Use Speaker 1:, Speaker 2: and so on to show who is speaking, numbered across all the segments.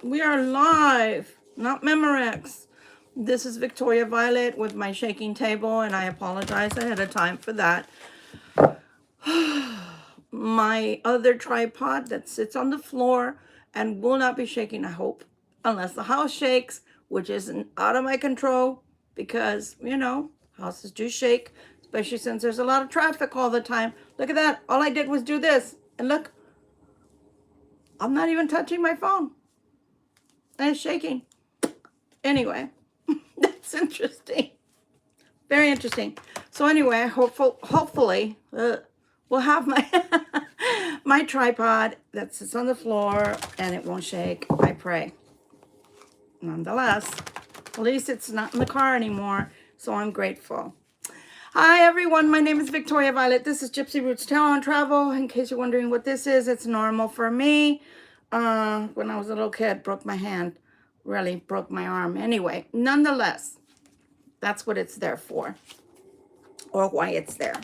Speaker 1: We are live, not Memorex. This is Victoria Violet with my shaking table, and I apologize ahead of time for that. My other tripod that sits on the floor and will not be shaking, I hope, unless the house shakes, which isn't out of my control because, you know, houses do shake, especially since there's a lot of traffic all the time. Look at that. All I did was do this. And look, I'm not even touching my phone. And it's shaking. Anyway, that's interesting. Very interesting. So anyway, hopefully we'll have my my tripod that sits on the floor and it won't shake. I pray. Nonetheless, at least it's not in the car anymore, so I'm grateful. Hi everyone, my name is Victoria Violet. This is Gypsy Roots Tarot Travel. In case you're wondering what this is, it's normal for me. When I was a little kid, broke my hand, really broke my arm. Anyway, nonetheless, that's what it's there for, or why it's there.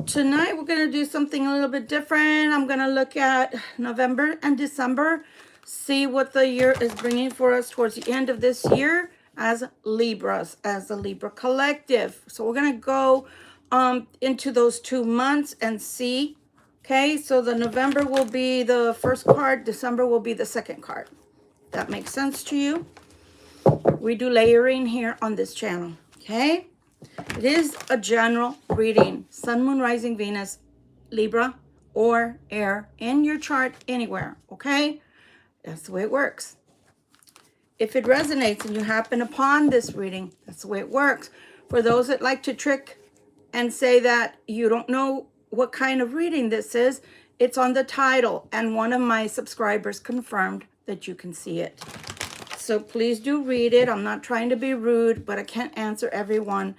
Speaker 1: Tonight, we're going to do something a little bit different. I'm going to look at November and December, see what the year is bringing for us towards the end of this year as Libras, as the Libra collective. So we're going to go into those 2 months and see. Okay, so the November will be the first card, December will be the second card. That makes sense to you? We do layering here on this channel, okay? It is a general reading. Sun, Moon, Rising, Venus, Libra, or air in your chart anywhere, okay? That's the way it works. If it resonates and you happen upon this reading, that's the way it works. For those that like to trick and say that you don't know what kind of reading this is, it's on the title, and one of my subscribers confirmed that you can see it. So please do read it. I'm not trying to be rude, but I can't answer everyone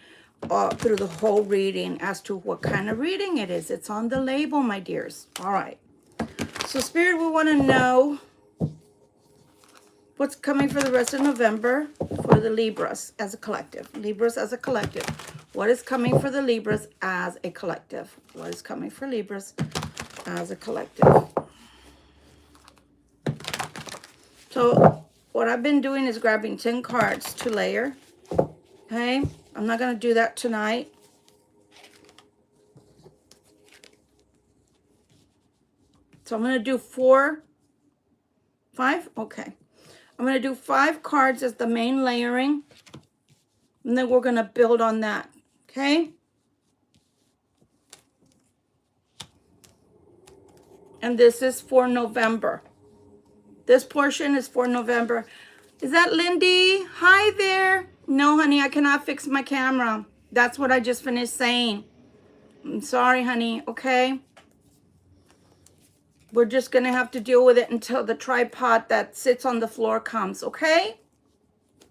Speaker 1: through the whole reading as to what kind of reading it is. It's on the label, my dears. All right. So Spirit, we want to know what's coming for the rest of November for the Libras as a collective. Libras as a collective. What is coming for the Libras as a collective? What is coming for Libras as a collective? So what I've been doing is grabbing 10 cards to layer. Okay, I'm not going to do that tonight. So I'm going to do 5. Okay. I'm going to do 5 cards as the main layering. And then we're going to build on that. Okay. And this is for November. This portion is for November. Is that Lindy? Hi there. No, honey, I cannot fix my camera. That's what I just finished saying. I'm sorry, honey. Okay. We're just going to have to deal with it until the tripod that sits on the floor comes. Okay.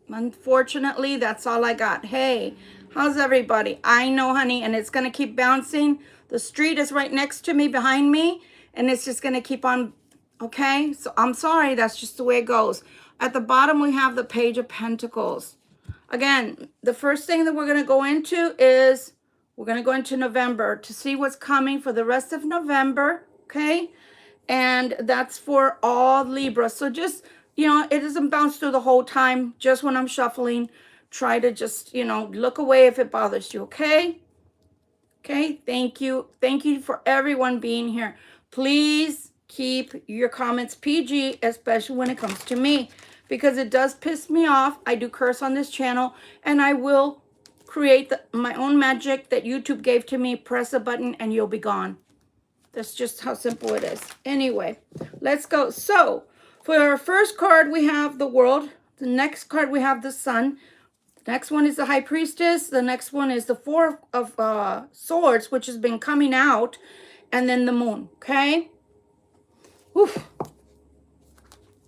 Speaker 1: Unfortunately, that's all I got. Hey, how's everybody? I know, honey, and it's going to keep bouncing. The street is right next to me, behind me, and it's just going to keep on. Okay, so I'm sorry. That's just the way it goes. At the bottom, we have the Page of Pentacles. Again, the first thing that we're going to go into is we're going to go into November to see what's coming for the rest of November. Okay, and that's for all Libra. So just, you know, it doesn't bounce through the whole time. Just when I'm shuffling, try to just, you know, look away if it bothers you. Okay. Okay, thank you. Thank you for everyone being here. Please keep your comments PG, especially when it comes to me, because it does piss me off. I do curse on this channel, and I will create my own magic that YouTube gave to me. Press a button and you'll be gone. That's just how simple it is. Anyway, let's go. So for our first card, we have the World. The next card, we have the Sun. Next one is the High Priestess. The next one is the Four of Swords, which has been coming out. And then the Moon, okay? Oof.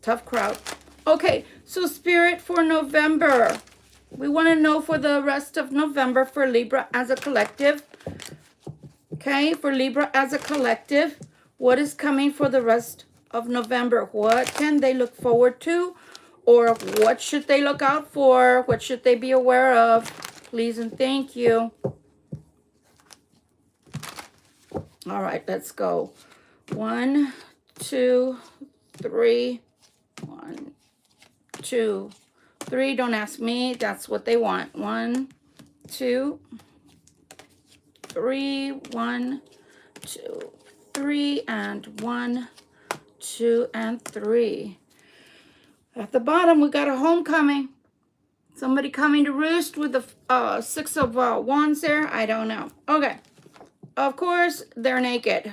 Speaker 1: Tough crowd. Okay, so Spirit for November. We want to know for the rest of November for Libra as a collective. Okay, for Libra as a collective, what is coming for the rest of November? What can they look forward to? Or what should they look out for? What should they be aware of? Please and thank you. All right, let's go. 1, 2, 3. 1, 2, 3. Don't ask me. That's what they want. 1, 2, 3. 1, 2, 3, and 1, 2, and 3. At the bottom, we got a homecoming. Somebody coming to roost with the 6 of wands there. I don't know. Okay. Of course, they're naked.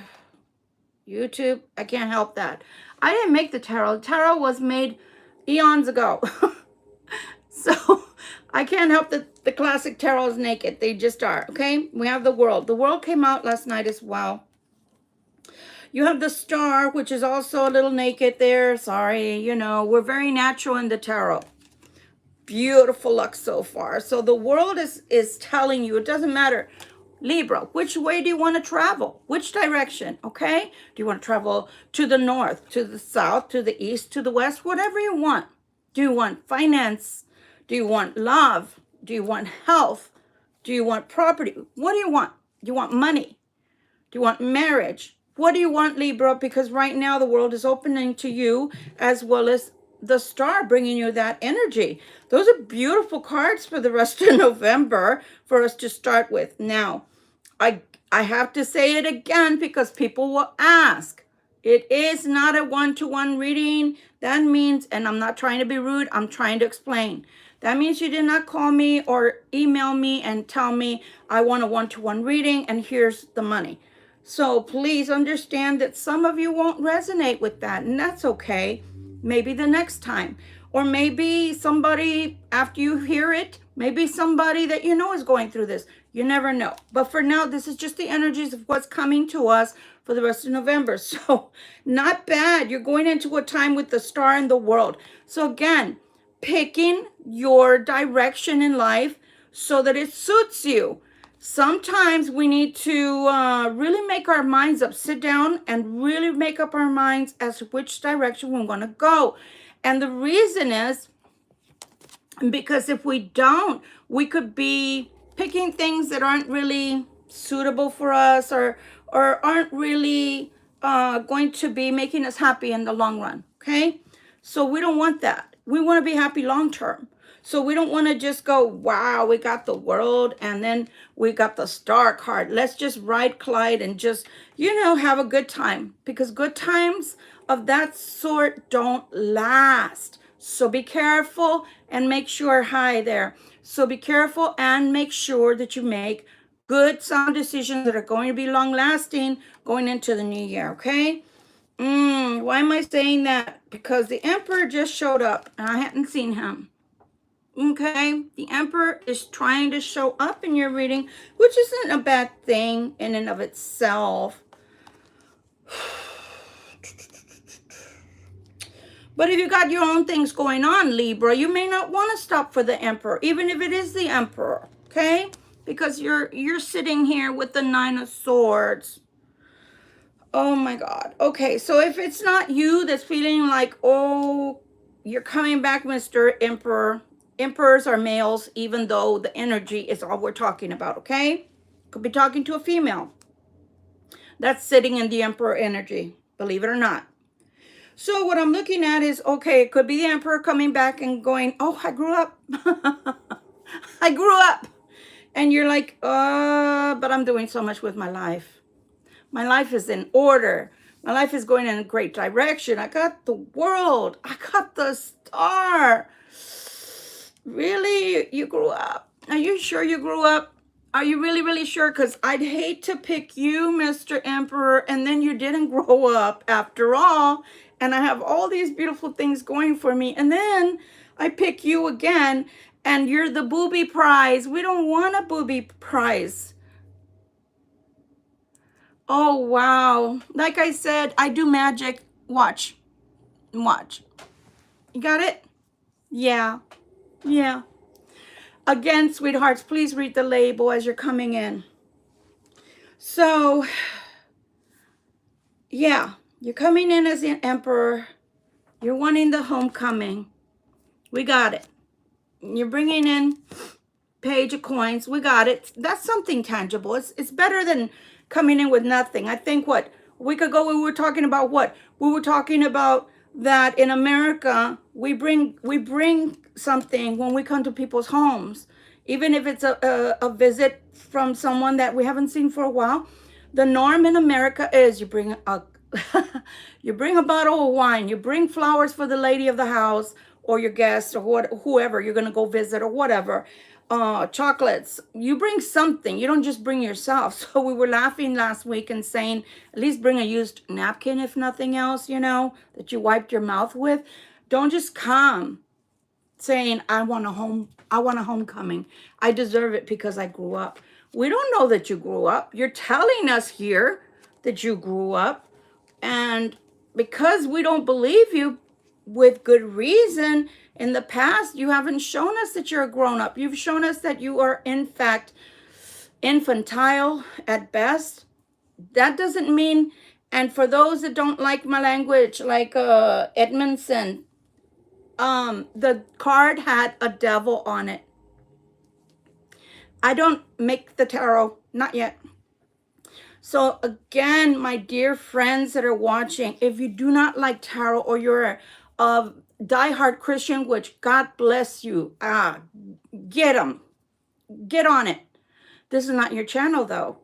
Speaker 1: YouTube, I can't help that. I didn't make the tarot. The tarot was made eons ago. So I can't help that the classic tarot is naked. They just are. Okay. We have the world. The world came out last night as well. You have the star, which is also a little naked there. Sorry, you know, we're very natural in the tarot. Beautiful luck so far. So the world is telling you, it doesn't matter, Libra, which way do you want to travel? Which direction? Okay. Do you want to travel to the north, to the south, to the east, to the west? Whatever you want. Do you want finance? Do you want love? Do you want health? Do you want property? What do you want? Do you want money? Do you want marriage? What do you want, Libra? Because right now the world is opening to you, as well as the star bringing you that energy. Those are beautiful cards for the rest of November for us to start with. Now, I have to say it again because people will ask. It is not a one-to-one reading. That means, and I'm not trying to be rude, I'm trying to explain. That means you did not call me or email me and tell me I want a one-to-one reading and here's the money. So please understand that some of you won't resonate with that, and that's okay. Maybe the next time. Or maybe somebody, after you hear it, maybe somebody that you know is going through this. You never know. But for now, this is just the energies of what's coming to us for the rest of November. So not bad. You're going into a time with the star in the world. So again, picking your direction in life so that it suits you. Sometimes we need to really make our minds up, sit down and really make up our minds as to which direction we want to go. And the reason is because if we don't, we could be picking things that aren't really suitable for us or aren't really going to be making us happy in the long run. Okay. So we don't want that. We want to be happy long term. So we don't want to just go, wow, we got the world and then we got the star card. Let's just ride Clyde and just, you know, have a good time. Because good times of that sort don't last. So be careful and make sure, hi there. So be careful and make sure that you make good sound decisions that are going to be long lasting going into the new year, okay? Why am I saying that? Because the Emperor just showed up and I hadn't seen him. Okay, the Emperor is trying to show up in your reading, which isn't a bad thing in and of itself. But if you got your own things going on, Libra, you may not want to stop for the Emperor, even if it is the Emperor, okay? Because you're sitting here with the 9 of Swords. Oh my God. Okay, so if it's not you that's feeling like, oh, you're coming back, Mr. Emperor. Emperors are males, even though the energy is all we're talking about, okay? Could be talking to a female that's sitting in the Emperor energy, believe it or not. So what I'm looking at is, okay, it could be the Emperor coming back and going, oh, I grew up. I grew up. And you're like, but I'm doing so much with my life. My life is in order. My life is going in a great direction. I got the world. I got the star. Really? You grew up? Are you sure you grew up? Are you really, really sure? Because I'd hate to pick you, Mr. Emperor, and then you didn't grow up after all. And I have all these beautiful things going for me. And then I pick you again, and you're the booby prize. We don't want a booby prize. Oh, wow. Like I said, I do magic. Watch. Watch. You got it? Yeah. Yeah. Again, sweethearts, please read the label as you're coming in. So, yeah, you're coming in as an Emperor. You're wanting the homecoming. We got it. You're bringing in Page of Coins. We got it. That's something tangible. It's better than coming in with nothing. I think what? A week ago we were talking about what? We were talking about that in America we bring something when we come to people's homes, even if it's a visit from someone that we haven't seen for a while. The norm in America is you bring a you bring a bottle of wine, you bring flowers for the lady of the house or your guests or whoever you're going to go visit or whatever, chocolates. You bring something. You don't just bring yourself. So we were laughing last week and saying, at least bring a used napkin, if nothing else, that you wiped your mouth with. Don't just come saying, I want a homecoming. I deserve it because I grew up. We don't know that you grew up. You're telling us here that you grew up. And because we don't believe you, with good reason, in the past, you haven't shown us that you're a grown up. You've shown us that you are, in fact, infantile at best. That doesn't mean, and for those that don't like my language, like Edmondson, the card had a devil on it. I don't make the tarot, not yet. So again, my dear friends that are watching, if you do not like tarot or you're a diehard Christian, which God bless you, get them. Get on it. This is not your channel though.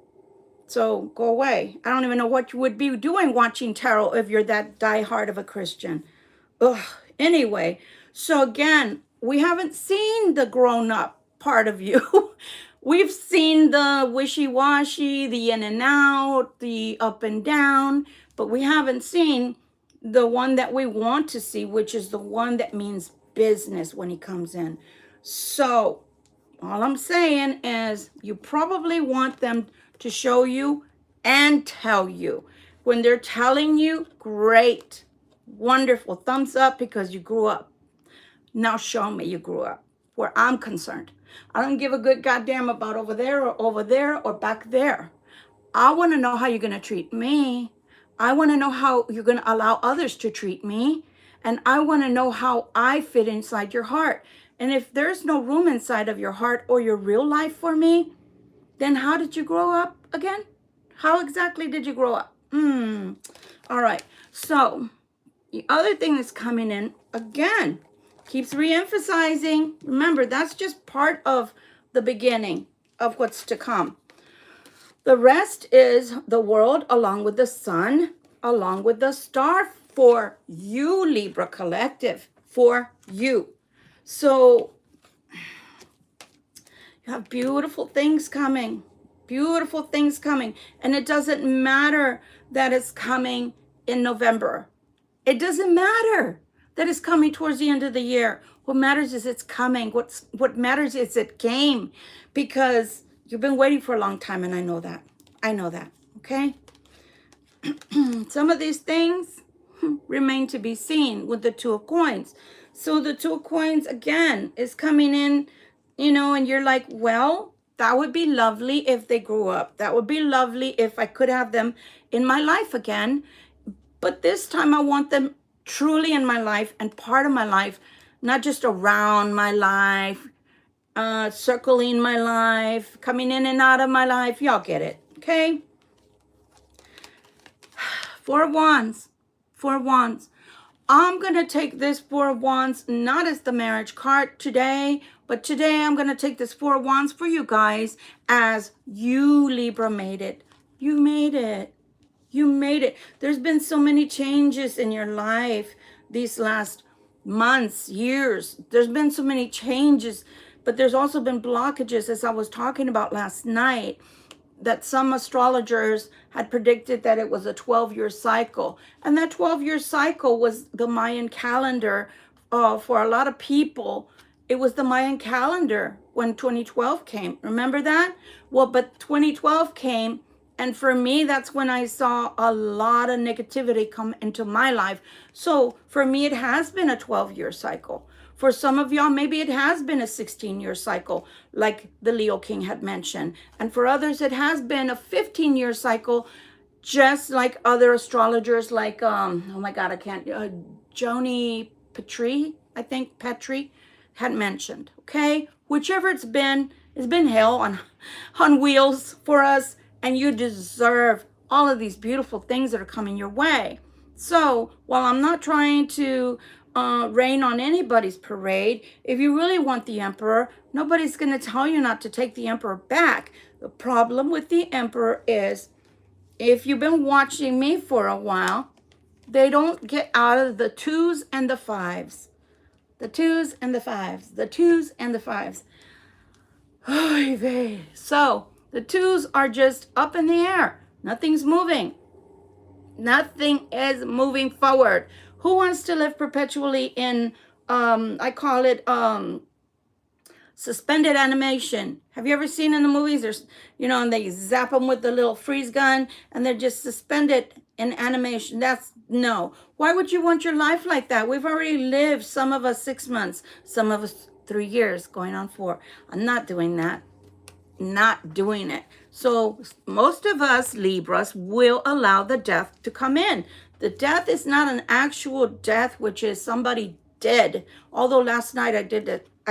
Speaker 1: So go away. I don't even know what you would be doing watching tarot if you're that diehard of a Christian. Ugh. Anyway, so again, we haven't seen the grown-up part of you. We've seen the wishy-washy, the in and out, the up and down, but we haven't seen the one that we want to see, which is the one that means business when he comes in. So all I'm saying is you probably want them to show you and tell you. When they're telling you, great, wonderful, thumbs up because you grew up. Now show me you grew up where I'm concerned. I don't give a good goddamn about over there or back there. I want to know how you're going to treat me. I want to know how you're going to allow others to treat me. And I want to know how I fit inside your heart. And if there's no room inside of your heart or your real life for me, then how did you grow up again? How exactly did you grow up? All right. So the other thing that's coming in, again, keeps re-emphasizing. Remember, that's just part of the beginning of what's to come. The rest is the world along with the sun, along with the star for you, Libra collective, for you. So you have beautiful things coming, beautiful things coming. And it doesn't matter that it's coming in November. It doesn't matter that it's coming towards the end of the year. What matters is it's coming. What matters is it came, because you've been waiting for a long time, and I know that. I know that, okay? Some of these things remain to be seen with the Two of Coins. So the Two of Coins, again, is coming in, and you're like, well, that would be lovely if they grew up. That would be lovely if I could have them in my life again. But this time I want them truly in my life and part of my life, not just around my life, circling my life, coming in and out of my life. Y'all get it, okay? Four of Wands. Four of Wands. I'm going to take this Four of Wands not as the marriage card today, but today I'm going to take this Four of Wands for you guys as you, Libra, made it. You made it. You made it. There's been so many changes in your life these last months, years. There's been so many changes, but there's also been blockages, as I was talking about last night, that some astrologers had predicted that it was a 12-year cycle. And that 12-year cycle was the Mayan calendar. For a lot of people, it was the Mayan calendar when 2012 came. Remember that? Well, but 2012 came, and for me, that's when I saw a lot of negativity come into my life. So for me, it has been a 12-year cycle. For some of y'all, maybe it has been a 16-year cycle, like the Leo King had mentioned. And for others, it has been a 15-year cycle, just like other astrologers like, oh my God, I can't, Joni Petrie, I think Petrie had mentioned, okay? Whichever it's been hell on wheels for us, and you deserve all of these beautiful things that are coming your way. So while I'm not trying to rain on anybody's parade, if you really want the emperor, nobody's going to tell you not to take the emperor back. The problem with the emperor is, if you've been watching me for a while, they don't get out of the twos and the fives. The twos and the fives. The twos and the fives. So the twos are just up in the air. Nothing's moving. Nothing is moving forward. Who wants to live perpetually in, I call it suspended animation? Have you ever seen in the movies? There's, and they zap them with the little freeze gun and they're just suspended in animation. That's no. Why would you want your life like that? We've already lived, some of us 6 months, some of us 3 years, going on 4. I'm not doing that. Not doing it. So most of us Libras will allow the death to come in. The death is not an actual death, which is somebody dead. Although last night I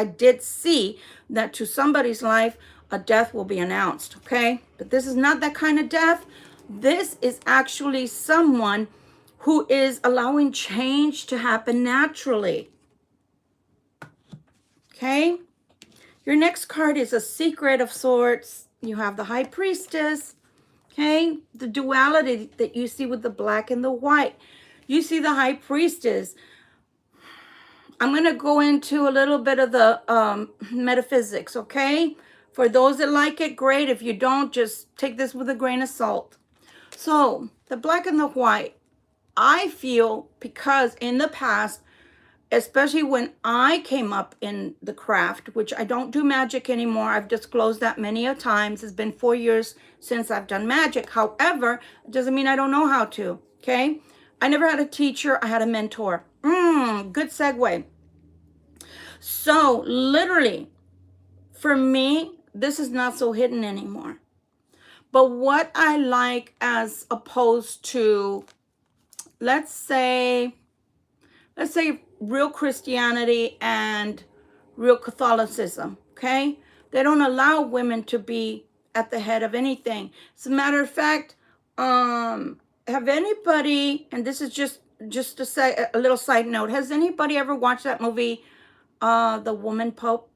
Speaker 1: did see that to somebody's life, a death will be announced, okay? But this is not that kind of death. This is actually someone who is allowing change to happen naturally, okay? Your next card is a secret of sorts. You have the High Priestess, okay? The duality that you see with the black and the white. You see the High Priestess. I'm going to go into a little bit of the metaphysics, okay? For those that like it, great. If you don't, just take this with a grain of salt. So, the black and the white, I feel, because in the past, especially when I came up in the craft, which I don't do magic anymore. I've disclosed that many a times. It's been 4 years since I've done magic. However, it doesn't mean I don't know how to, okay? I never had a teacher. I had a mentor. Good segue. So literally, for me, this is not so hidden anymore. But what I like, as opposed to, let's say real Christianity and real Catholicism, okay? They don't allow women to be at the head of anything. As a matter of fact, have anybody, and this is just to say a little side note, has anybody ever watched that movie, The Woman Pope?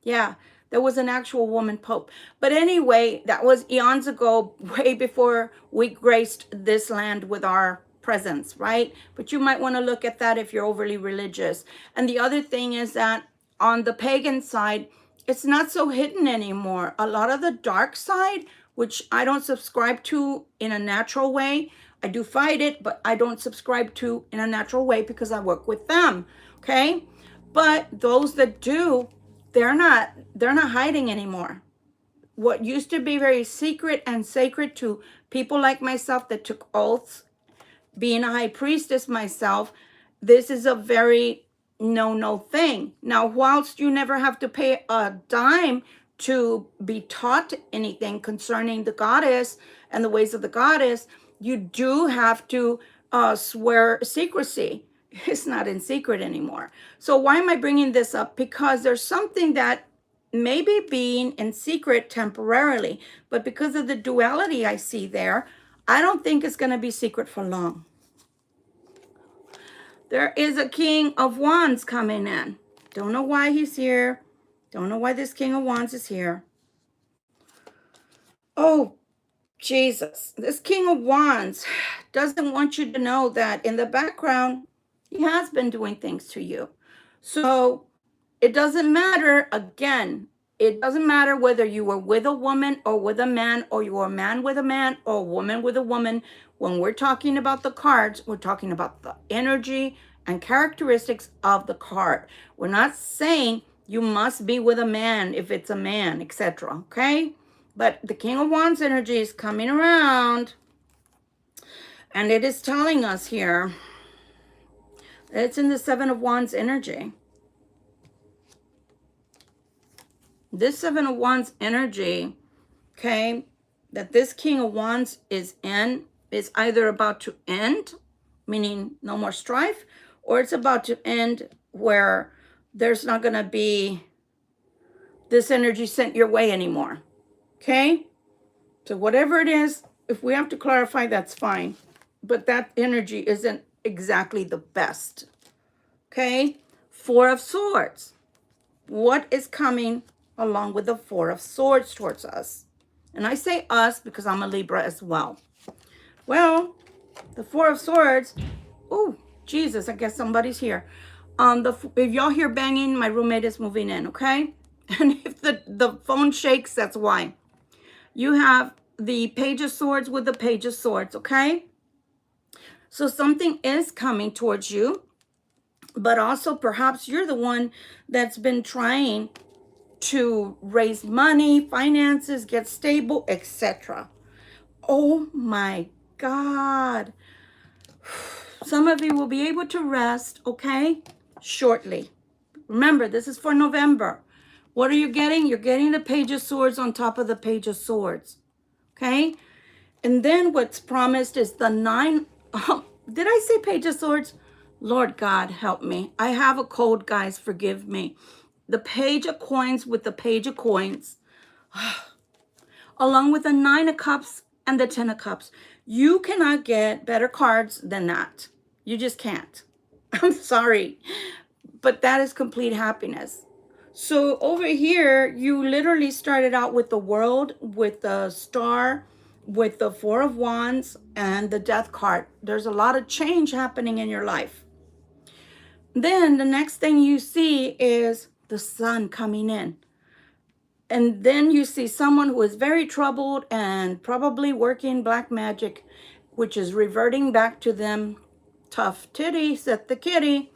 Speaker 1: Yeah, there was an actual woman pope. But anyway, that was eons ago, way before we graced this land with our presence, right? But you might want to look at that if you're overly religious. And the other thing is that on the pagan side, it's not so hidden anymore. A lot of the dark side, which I don't subscribe to in a natural way, I do fight it, but I don't subscribe to in a natural way because I work with them, okay? But those that do, they're not hiding anymore. What used to be very secret and sacred to people like myself that took oaths, being a high priestess myself, this is a very no thing. Now, whilst you never have to pay a dime to be taught anything concerning the goddess and the ways of the goddess, you do have to swear secrecy. It's not in secret anymore. So why am I bringing this up? Because there's something that may be being in secret temporarily, but because of the duality I see there, I don't think it's going to be secret for long. There is a King of Wands coming in. Don't know why he's here. Don't know why this King of Wands is here. Oh, Jesus. This King of Wands doesn't want you to know that in the background, he has been doing things to you. So it doesn't matter, again, it doesn't matter whether you were with a woman or with a man, or you were a man with a man or a woman with a woman. When we're talking about the cards, we're talking about the energy and characteristics of the card. We're not saying you must be with a man if it's a man, etc. Okay? But the King of Wands energy is coming around, and it is telling us here, it's in the Seven of Wands energy. This Seven of Wands energy, okay, that this King of Wands is in, is either about to end, meaning no more strife, or it's about to end where there's not going to be this energy sent your way anymore. Okay? So whatever it is, if we have to clarify, that's fine. but that energy isn't exactly the best. Okay? Four of Swords. What is coming along with the Four of Swords towards us? And I say us because I'm a Libra as well. Well, the Four of Swords. Oh, Jesus, I guess somebody's here. If y'all hear banging, my roommate is moving in, okay? And if the phone shakes, that's why. You have the Page of Swords with the Page of Swords, okay? So something is coming towards you, but also perhaps you're the one that's been trying to raise money, finances, get stable, etc. Oh my God. Some of you will be able to rest, okay, shortly. Remember, this is for November. What are you getting? You're getting the Page of Swords on top of the Page of Swords, okay? And then what's promised is the nine. Oh, did I say Page of Swords? Lord God, help me. I have a cold, guys. Forgive me. The Page of Coins with the Page of Coins, along with the Nine of Cups and the Ten of Cups. You cannot get better cards than that. You just can't. I'm sorry, but that is complete happiness. So over here, you literally started out with the World, with the Star, with the Four of Wands, and the Death card. There's a lot of change happening in your life. Then the next thing you see is the Sun coming in. And then you see someone who is very troubled and probably working black magic, which is reverting back to them. Tough titty, set the kitty.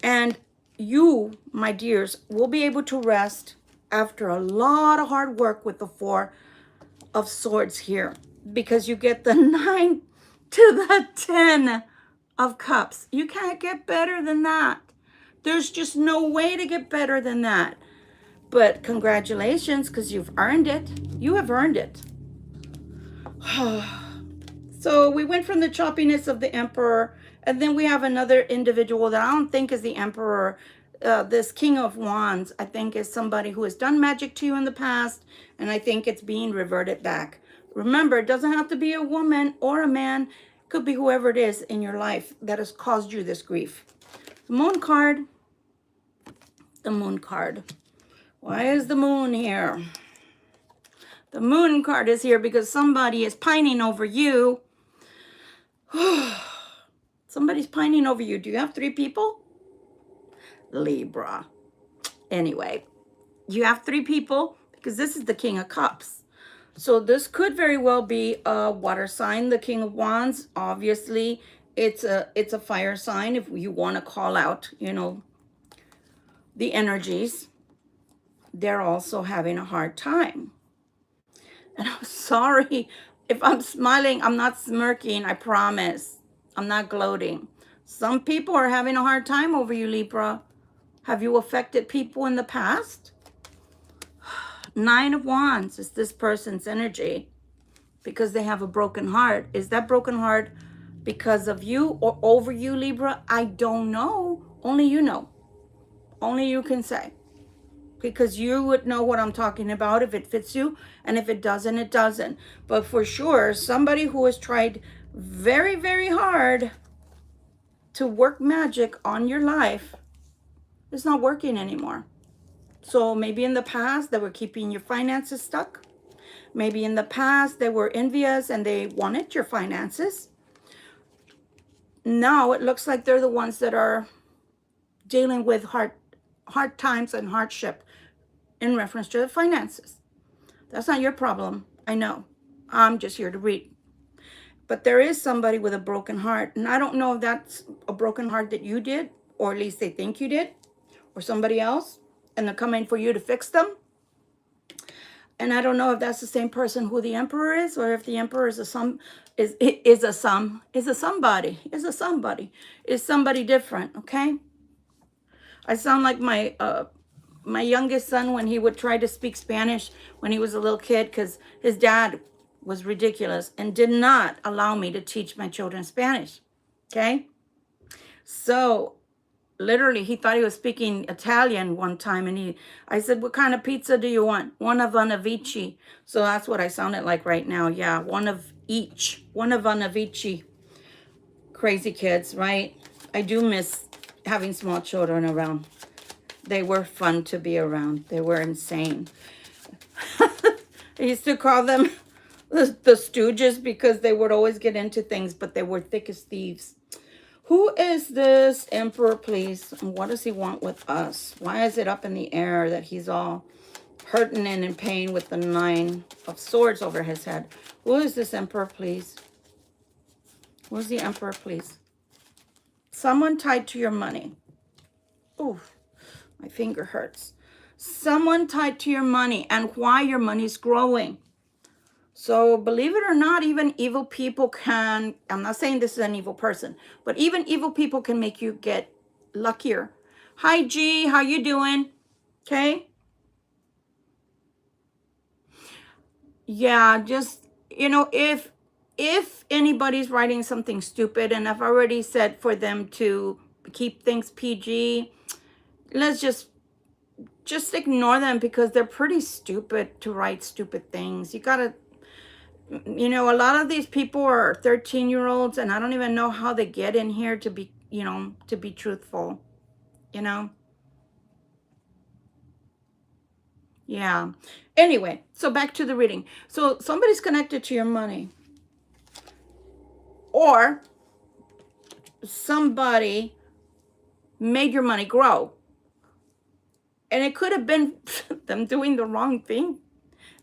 Speaker 1: And you, my dears, will be able to rest after a lot of hard work with the Four of Swords here, because you get the 9 to the 10 of Cups. You can't get better than that. There's just no way to get better than that. But congratulations, because you've earned it. You have earned it. So we went from the choppiness of the Emperor, and then we have another individual that I don't think is the Emperor. This King of Wands, I think, is somebody who has done magic to you in the past, and I think it's being reverted back. Remember, it doesn't have to be a woman or a man. It could be whoever it is in your life that has caused you this grief. The Moon card. The Moon card. Why is the Moon here? The Moon card is here because somebody is pining over you. Somebody's pining over you. Do you have 3 people? Libra. Anyway, you have 3 people because this is the King of Cups. So this could very well be a water sign, the King of Wands. Obviously, it's a fire sign if you want to call out, you know, the energies. They're also having a hard time. And I'm sorry if I'm smiling. I'm not smirking. I promise. I'm not gloating. Some people are having a hard time over you, Libra. Have you affected people in the past? 9 of Wands is this person's energy because they have a broken heart. Is that broken heart because of you or over you, Libra? I don't know. Only you know. Only you can say. Because you would know what I'm talking about if it fits you, and if it doesn't, it doesn't. But for sure, somebody who has tried very, very hard to work magic on your life is not working anymore. So maybe in the past they were keeping your finances stuck. Maybe in the past they were envious and they wanted your finances. Now it looks like they're the ones that are dealing with hard times and hardship in reference to the finances. That's not your problem. I know. I'm just here to read. But there is somebody with a broken heart. And I don't know if that's a broken heart that you did, or at least they think you did, or somebody else, and they're coming for you to fix them. And I don't know if that's the same person who the Emperor is, or if the Emperor is somebody different, okay? I sound like my youngest son when he would try to speak Spanish when he was a little kid, because his dad was ridiculous and did not allow me to teach my children Spanish, okay? So literally he thought he was speaking Italian one time, and I said, what kind of pizza do you want? One of Anavici. So that's what I sounded like right now. Yeah, one of each. One of Anavici. Crazy kids, right? I do miss having small children around. They were fun to be around. They were insane. I used to call them the Stooges because they would always get into things, but they were thick as thieves. Who is this Emperor, please? And what does he want with us? Why is it up in the air that he's all hurting and in pain with the 9 of Swords over his head? Who is this Emperor, please? Who's the Emperor, please? Someone tied to your money. Ooh, my finger hurts. Someone tied to your money and why your money's growing. So believe it or not, even evil people can, I'm not saying this is an evil person, but even evil people can make you get luckier. Hi, G, how you doing? Okay. Yeah, just, you know, if anybody's writing something stupid, and I've already said for them to keep things PG, let's just ignore them because they're pretty stupid to write stupid things. You gotta, you know, a lot of these people are 13-year-olds, and I don't even know how they get in here to be, you know, to be truthful, you know? Yeah. Anyway, so back to the reading. So somebody's connected to your money, or somebody made your money grow. And it could have been them doing the wrong thing,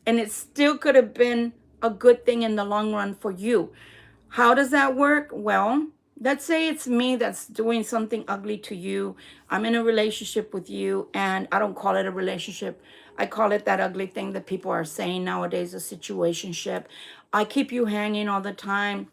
Speaker 1: and it still could have been a good thing in the long run for you. How does that work? Well, let's say it's me that's doing something ugly to you. I'm in a relationship with you, and I don't call it a relationship. I call it that ugly thing that people are saying nowadays, a situationship. I keep you hanging all the time.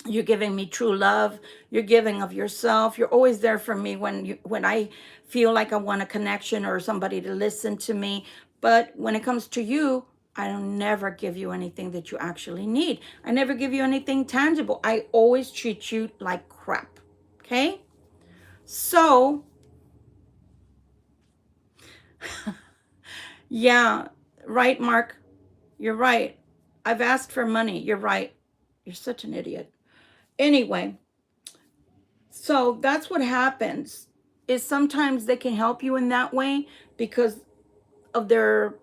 Speaker 1: You're giving me true love. You're giving of yourself. You're always there for me when I feel like I want a connection or somebody to listen to me. But when it comes to you, I don't never give you anything that you actually need. I never give you anything tangible. I always treat you like crap. Okay? So, yeah, right, Mark. You're right. I've asked for money. You're right. You're such an idiot. Anyway, so that's what happens, is sometimes they can help you in that way because of their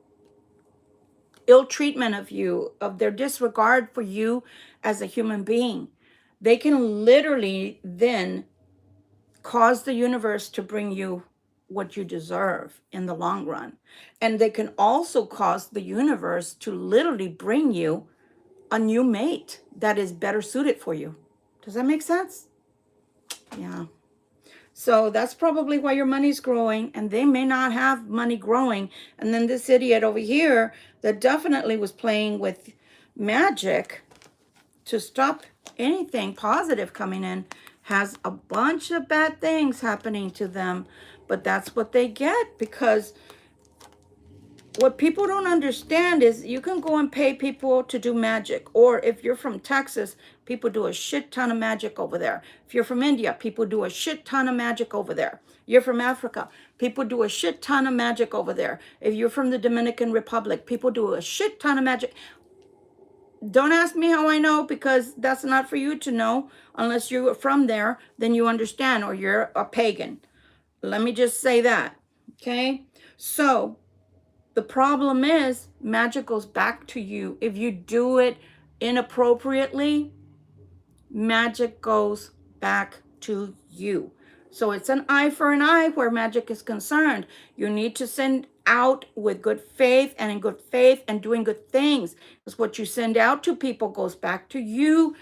Speaker 1: ill treatment of you, of their disregard for you as a human being. They can literally then cause the universe to bring you what you deserve in the long run. And they can also cause the universe to literally bring you a new mate that is better suited for you. Does that make sense? Yeah. So that's probably why your money's growing, and they may not have money growing. And then this idiot over here that definitely was playing with magic to stop anything positive coming in has a bunch of bad things happening to them. But that's what they get, because what people don't understand is you can go and pay people to do magic. Or if you're from Texas, people do a shit ton of magic over there. If you're from India, people do a shit ton of magic over there. You're from Africa, people do a shit ton of magic over there. If you're from the Dominican Republic, people do a shit ton of magic. Don't ask me how I know, because that's not for you to know. Unless you're from there, then you understand, or you're a pagan. Let me just say that. Okay? So the problem is magic goes back to you. If you do it inappropriately, magic goes back to you. So it's an eye for an eye where magic is concerned. You need to send out with good faith, and in good faith and doing good things. Because what you send out to people goes back to you.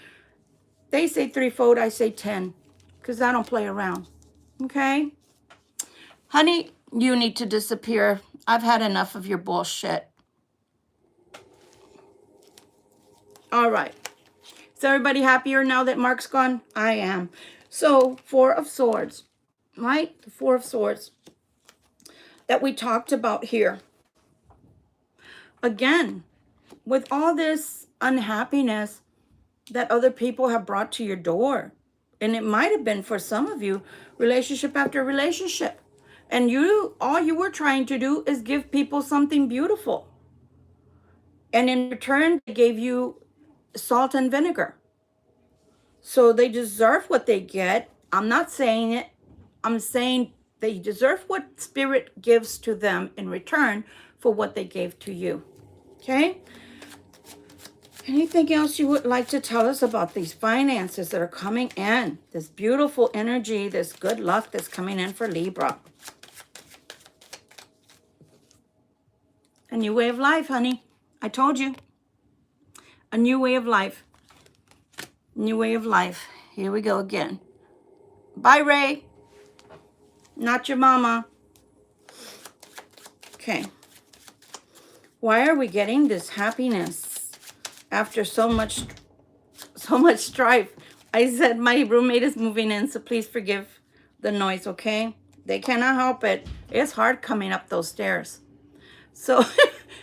Speaker 1: They say threefold, I say 10. Because I don't play around. Okay? Honey, you need to disappear. I've had enough of your bullshit. All right. Is everybody happier now that Mark's gone? I am. So, 4 of Swords, right? The 4 of Swords that we talked about here. Again, with all this unhappiness that other people have brought to your door, and it might have been for some of you, relationship after relationship. And all you were trying to do is give people something beautiful. And in return, they gave you salt and vinegar. So they deserve what they get. I'm not saying it. I'm saying they deserve what Spirit gives to them in return for what they gave to you. Okay? Anything else you would like to tell us about these finances that are coming in? This beautiful energy, this good luck that's coming in for Libra. A new way of life, honey. I told you. A new way of life. New way of life. Here we go again. Bye, Ray. Not your mama. Okay. Why are we getting this happiness after so much strife? I said my roommate is moving in, so please forgive the noise, okay? They cannot help it. It's hard coming up those stairs. So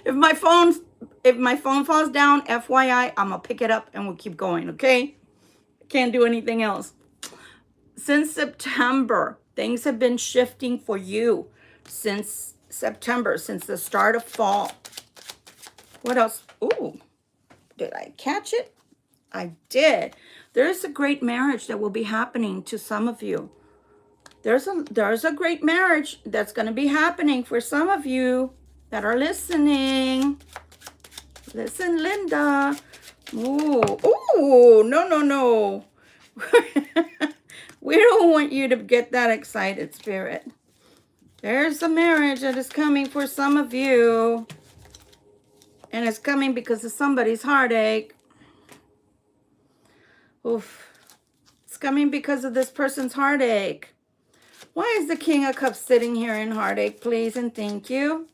Speaker 1: if my phone falls down, FYI, I'm gonna pick it up and we'll keep going, okay? Can't do anything else. Since September, things have been shifting for you. Since September, since the start of fall. What else? Ooh, did I catch it? I did. There's a great marriage that will be happening to some of you. There's a great marriage that's going to be happening for some of you that are listening. Listen, Linda. Ooh, no. We don't want you to get that excited, Spirit. There's a marriage that is coming for some of you. And it's coming because of somebody's heartache. Oof. It's coming because of this person's heartache. Why is the King of Cups sitting here in heartache, please and thank you?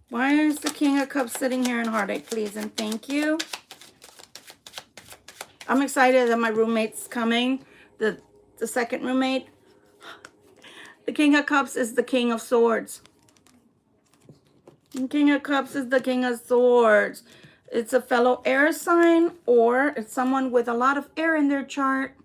Speaker 1: Why is the King of Cups sitting here in heartache, please and thank you? I'm excited that my roommate's coming. The second roommate. The King of Cups is the King of Swords. The King of Cups is the King of Swords. It's a fellow air sign, or it's someone with a lot of air in their chart.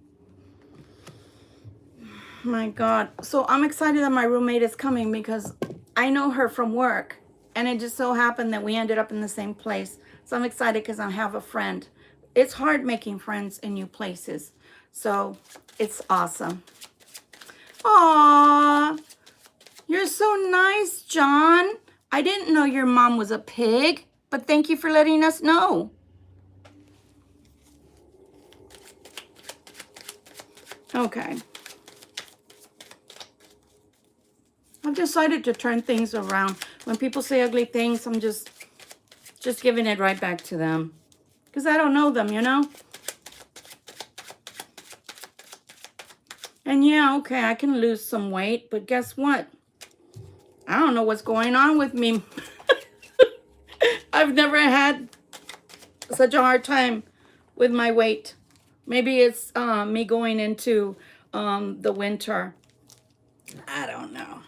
Speaker 1: My God. So I'm excited that my roommate is coming because I know her from work. And it just so happened that we ended up in the same place. So I'm excited because I have a friend. It's hard making friends in new places. So it's awesome. Aww. You're so nice, John. I didn't know your mom was a pig, but thank you for letting us know. Okay. I've decided to turn things around. When people say ugly things, I'm just giving it right back to them. Because I don't know them, you know? And yeah, okay, I can lose some weight, but guess what? I don't know what's going on with me. I've never had such a hard time with my weight. Maybe it's me going into the winter. I don't know.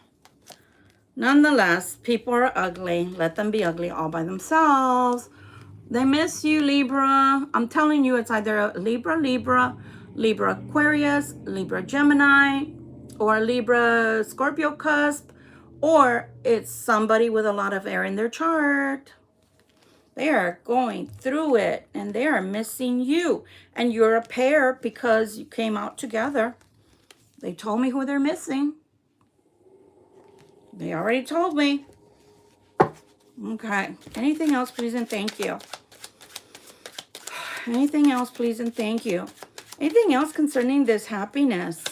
Speaker 1: Nonetheless, people are ugly. Let them be ugly all by themselves. They miss you, Libra. I'm telling you, it's either a Libra, Libra Aquarius, Libra Gemini, or Libra Scorpio cusp, or it's somebody with a lot of air in their chart. They are going through it, and they are missing you. And you're a pair because you came out together. They told me who they're missing. They already told me. Okay. Anything else, please and thank you. Anything else, please and thank you. Anything else concerning this happiness?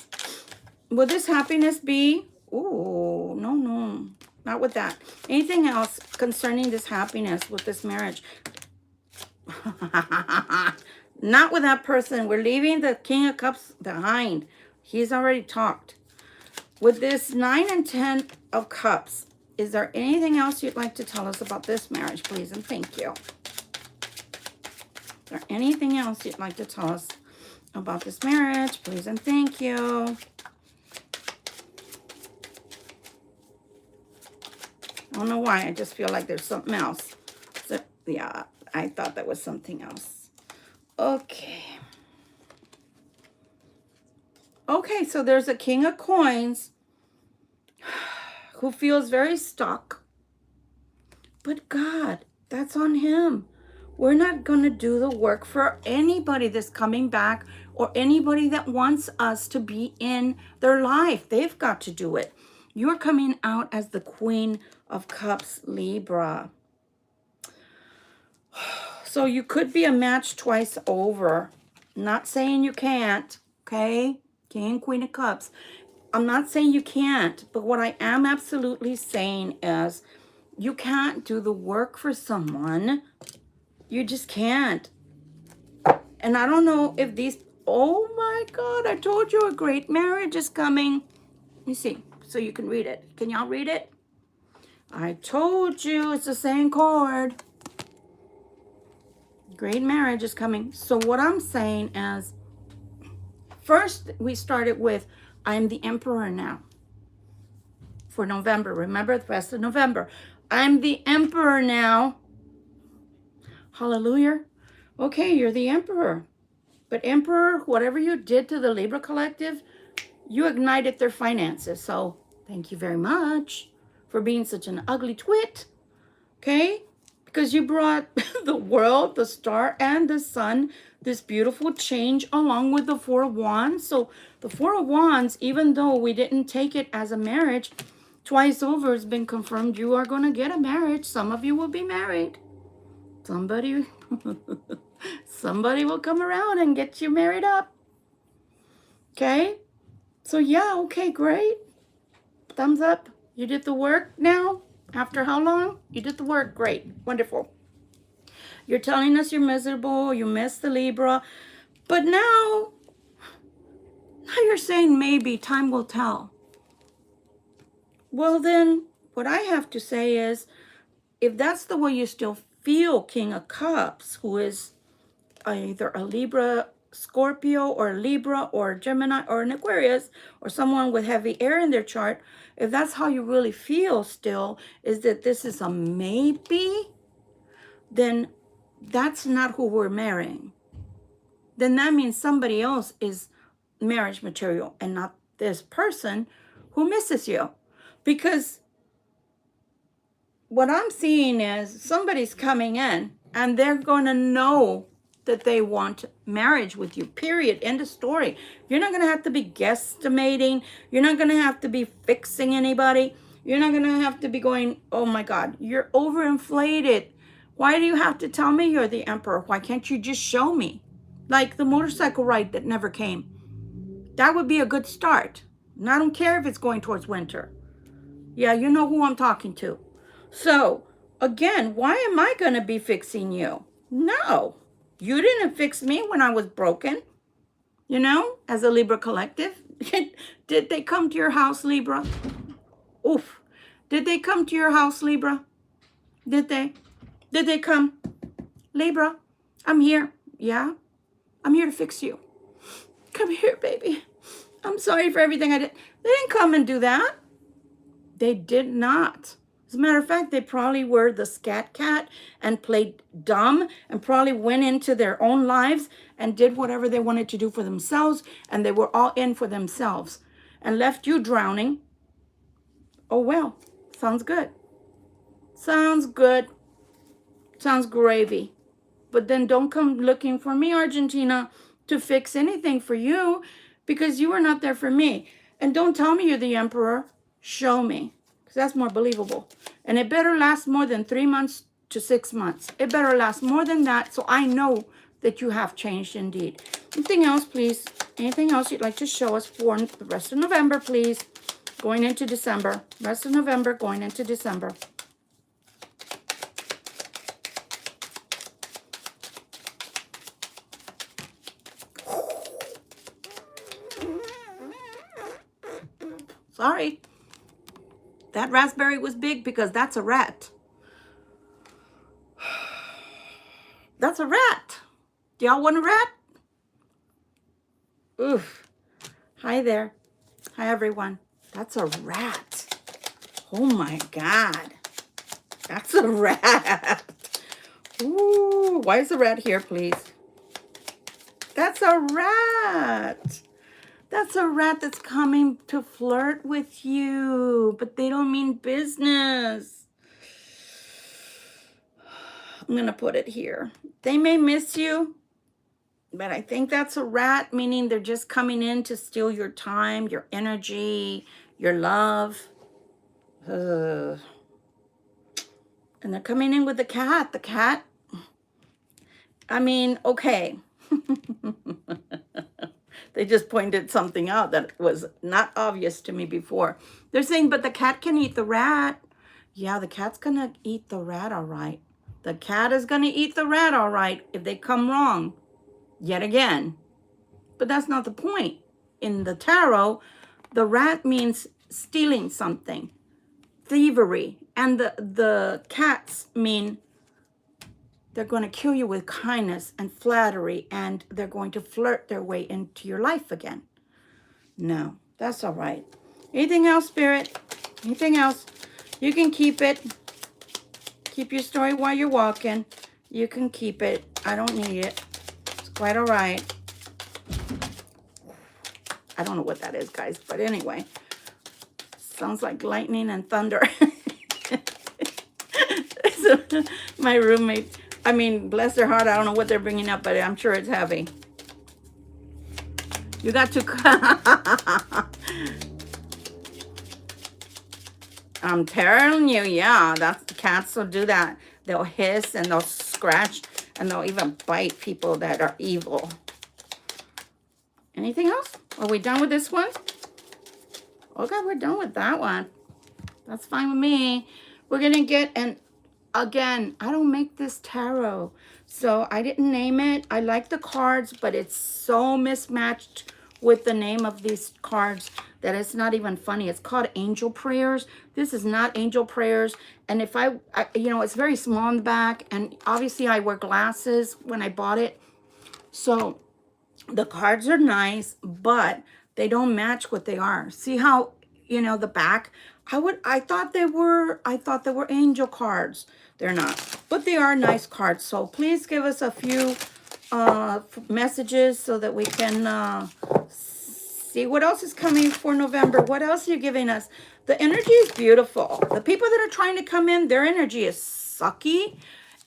Speaker 1: Will this happiness be? Ooh, no. Not with that. Anything else concerning this happiness with this marriage? Not with that person. We're leaving the King of Cups behind. He's already talked. With this 9 and 10 of Cups, is there anything else you'd like to tell us about this marriage, please and thank you? Is there anything else you'd like to tell us about this marriage, please and thank you? I don't know why. I just feel like there's something else. So, yeah, I thought that was something else. Okay. Okay, so there's a King of Coins who feels very stuck. But God, that's on him. We're not going to do the work for anybody that's coming back or anybody that wants us to be in their life. They've got to do it. You're coming out as the Queen of Cups, Libra. So you could be a match twice over. Not saying you can't, okay? King, Queen of Cups. I'm not saying you can't, but what I am absolutely saying is you can't do the work for someone. You just can't. And I don't know if these, oh my God, I told you a great marriage is coming. Let me see, so you can read it. Can y'all read it? I told you it's the same card. Great marriage is coming. So what I'm saying is, first we started with, I'm the emperor now. For November, remember the rest of November. I'm the emperor now. Hallelujah. Okay, you're the emperor. But emperor, whatever you did to the Libra collective, you ignited their finances. So thank you very much for being such an ugly twit. Okay? Because you brought the world, the star, and the sun, this beautiful change along with the Four of Wands. So the Four of Wands, even though we didn't take it as a marriage, twice over has been confirmed you are going to get a marriage. Some of you will be married. Somebody will come around and get you married up. Okay? So yeah, okay, great. Thumbs up. You did the work now. After how long? You did the work. Great. Wonderful. You're telling us you're miserable. You missed the Libra. But now you're saying maybe time will tell. Well, then what I have to say is, if that's the way you still feel, King of Cups, who is either a Libra, Scorpio, or Libra, or Gemini, or an Aquarius, or someone with heavy air in their chart, if that's how you really feel still, is that this is a maybe, then that's not who we're marrying. Then that means somebody else is marriage material and not this person who misses you. Because what I'm seeing is somebody's coming in and they're going to know that they want marriage with you, period. End of story. You're not going to have to be guesstimating. You're not going to have to be fixing anybody. You're not going to have to be going, oh my God, you're overinflated. Why do you have to tell me you're the emperor? Why can't you just show me? Like the motorcycle ride that never came. That would be a good start. And I don't care if it's going towards winter. Yeah, you know who I'm talking to. So, again, why am I going to be fixing you? No. You didn't fix me when I was broken. You know, as a Libra collective. Did they come to your house, Libra? Oof. Did they come to your house, Libra? Did they? Did they come? Libra, I'm here. Yeah? I'm here to fix you. Come here, baby. I'm sorry for everything I did. They didn't come and do that. They did not. As a matter of fact, they probably were the scat cat and played dumb and probably went into their own lives and did whatever they wanted to do for themselves, and they were all in for themselves and left you drowning. Oh, well, sounds good. Sounds good. Sounds gravy. But then don't come looking for me, Argentina, to fix anything for you, because you were not there for me. And don't tell me you're the emperor. Show me, because that's more believable. And it better last more than 3 months to 6 months. It better last more than that, so I know that you have changed indeed. Anything else, please? Anything else you'd like to show us for the rest of November, please? Going into December. Rest of November, going into December. Sorry. That raspberry was big because that's a rat. That's a rat. Do y'all want a rat? Oof. Hi there. Hi, everyone. That's a rat. Oh, my God. That's a rat. Ooh, why is the rat here, please? That's a rat. That's a rat that's coming to flirt with you, but they don't mean business. I'm going to put it here. They may miss you, but I think that's a rat, meaning they're just coming in to steal your time, your energy, your love. And they're coming in with the cat. The cat, I mean, okay. They just pointed something out that was not obvious to me before. They're saying, but the cat can eat the rat. Yeah, the cat's going to eat the rat, all right. The cat is going to eat the rat, all right, if they come wrong yet again. But that's not the point. In the tarot, the rat means stealing something, thievery. And the cats mean they're going to kill you with kindness and flattery, and they're going to flirt their way into your life again. No, that's all right. Anything else, Spirit? Anything else? You can keep it. Keep your story while you're walking. You can keep it. I don't need it. It's quite all right. I don't know what that is, guys. But anyway, sounds like lightning and thunder. So, my roommate, I mean, bless their heart, I don't know what they're bringing up, but I'm sure it's heavy. You got to... I'm telling you, yeah, that's the cats will do that. They'll hiss and they'll scratch and they'll even bite people that are evil. Anything else? Are we done with this one? Okay, we're done with that one. That's fine with me. We're going to get, and again, I don't make this tarot, so I didn't name it. I like the cards, but it's so mismatched with the name of these cards that it's not even funny. It's called Angel Prayers. This is not Angel Prayers. And if I you know, it's very small in the back, and obviously I wear glasses when I bought it. So the cards are nice, but they don't match what they are. See how, you know, the back, I thought they were angel cards. They're not, but they are nice cards. So please give us a few messages so that we can see what else is coming for November. What else are you giving us? The energy is beautiful. The people that are trying to come in, their energy is sucky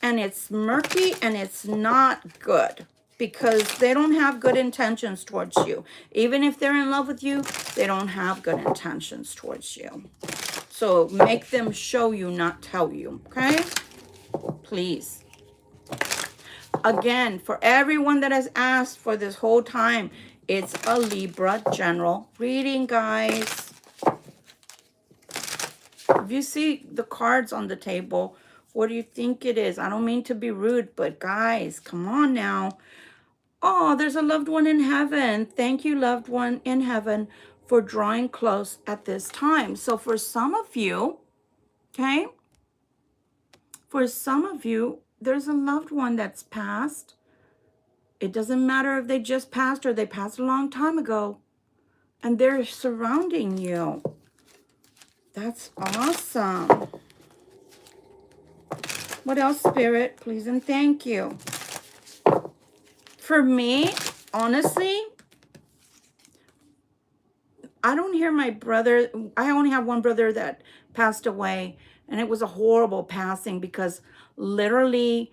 Speaker 1: and it's murky and it's not good, because they don't have good intentions towards you. Even if they're in love with you, they don't have good intentions towards you. So make them show you, not tell you, okay? Please. Again, for everyone that has asked for this whole time, it's a Libra general reading, guys. If you see the cards on the table, what do you think it is? I don't mean to be rude, but guys, come on now. Oh, there's a loved one in heaven. Thank you, loved one in heaven, for drawing close at this time. So for some of you, okay, for some of you, there's a loved one that's passed. It doesn't matter if they just passed or they passed a long time ago, and they're surrounding you. That's awesome. What else, Spirit? Please and thank you. For me, honestly, I don't hear my brother. I only have one brother that passed away, and it was a horrible passing because literally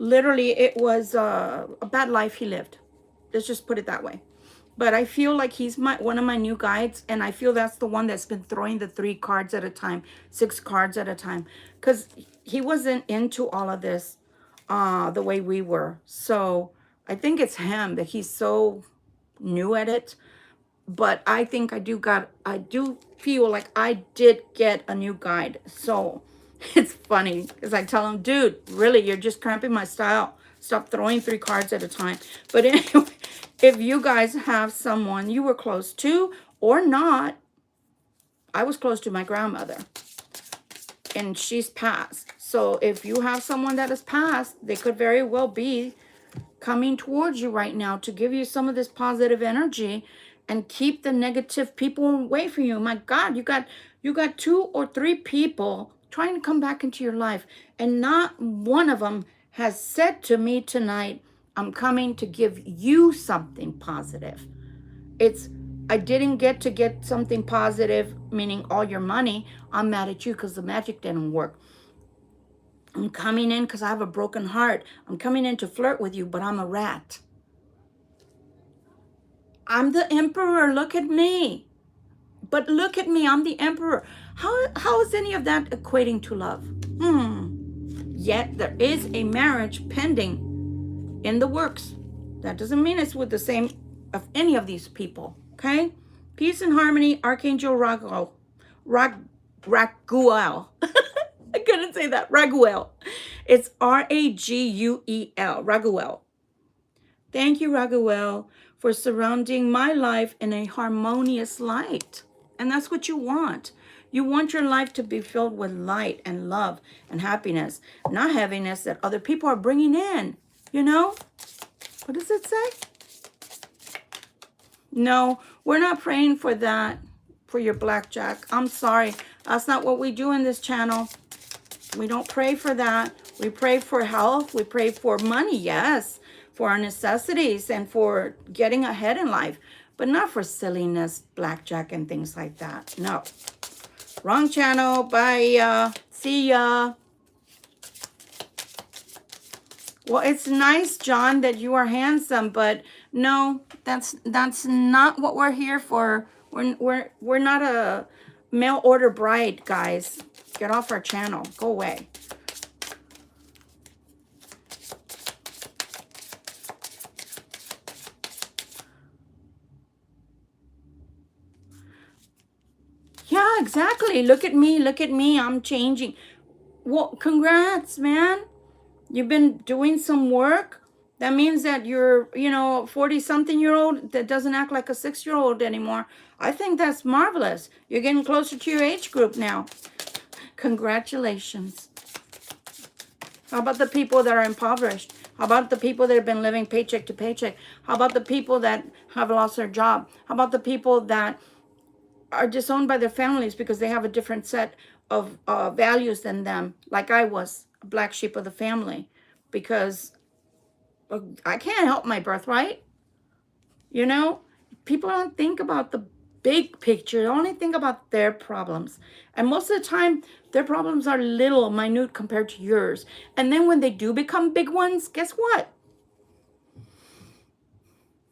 Speaker 1: it was a bad life he lived. Let's just put it that way. But I feel like he's one of my new guides, and I feel that's the one that's been throwing the 3 cards at a time, 6 cards at a time, because he wasn't into all of this the way we were. So I think it's him that he's so new at it. But I think I do feel like I did get a new guide. So it's funny because I tell him, dude, really, you're just cramping my style. Stop throwing 3 cards at a time. But anyway, if you guys have someone you were close to or not, I was close to my grandmother, and she's passed. So if you have someone that has passed, they could very well be coming towards you right now to give you some of this positive energy and keep the negative people away from you. My God, you got 2 or 3 people trying to come back into your life, and not one of them has said to me tonight, I'm coming to give you something positive. It's I didn't get something positive, meaning all your money. I'm mad at you because the magic didn't work. I'm coming in because I have a broken heart. I'm coming in to flirt with you, but I'm a rat. I'm the emperor. Look at me. But look at me. I'm the emperor. How is any of that equating to love? Yet there is a marriage pending in the works. That doesn't mean it's with the same of any of these people. Okay? Peace and harmony, Archangel Raguel. Raguel. I couldn't say that. Raguel. It's Raguel. Raguel. Thank you, Raguel, for surrounding my life in a harmonious light. And that's what you want. You want your life to be filled with light and love and happiness, not heaviness that other people are bringing in. You know? What does it say? No, we're not praying for that, for your blackjack. I'm sorry. That's not what we do in this channel. We don't pray for that. We pray for health. We pray for money, yes, for our necessities and for getting ahead in life, but not for silliness, blackjack, and things like that. No. Wrong channel. Bye. See ya. Well, it's nice, John, that you are handsome, but no, that's not what we're here for. We're not a mail order bride, guys. Get off our channel. Go away. Yeah, exactly. Look at me. Look at me. I'm changing. Well, congrats, man. You've been doing some work. That means that you're, 40-something-year-old that doesn't act like a 6-year-old anymore. I think that's marvelous. You're getting closer to your age group now. Congratulations. How about the people that are impoverished? How about the people that have been living paycheck to paycheck? How about the people that have lost their job? How about the people that are disowned by their families because they have a different set of values than them? Like I was, a black sheep of the family, because I can't help my birthright. You know, people don't think about the big picture. They only think about their problems. And most of the time, their problems are little, minute compared to yours. And then when they do become big ones, guess what?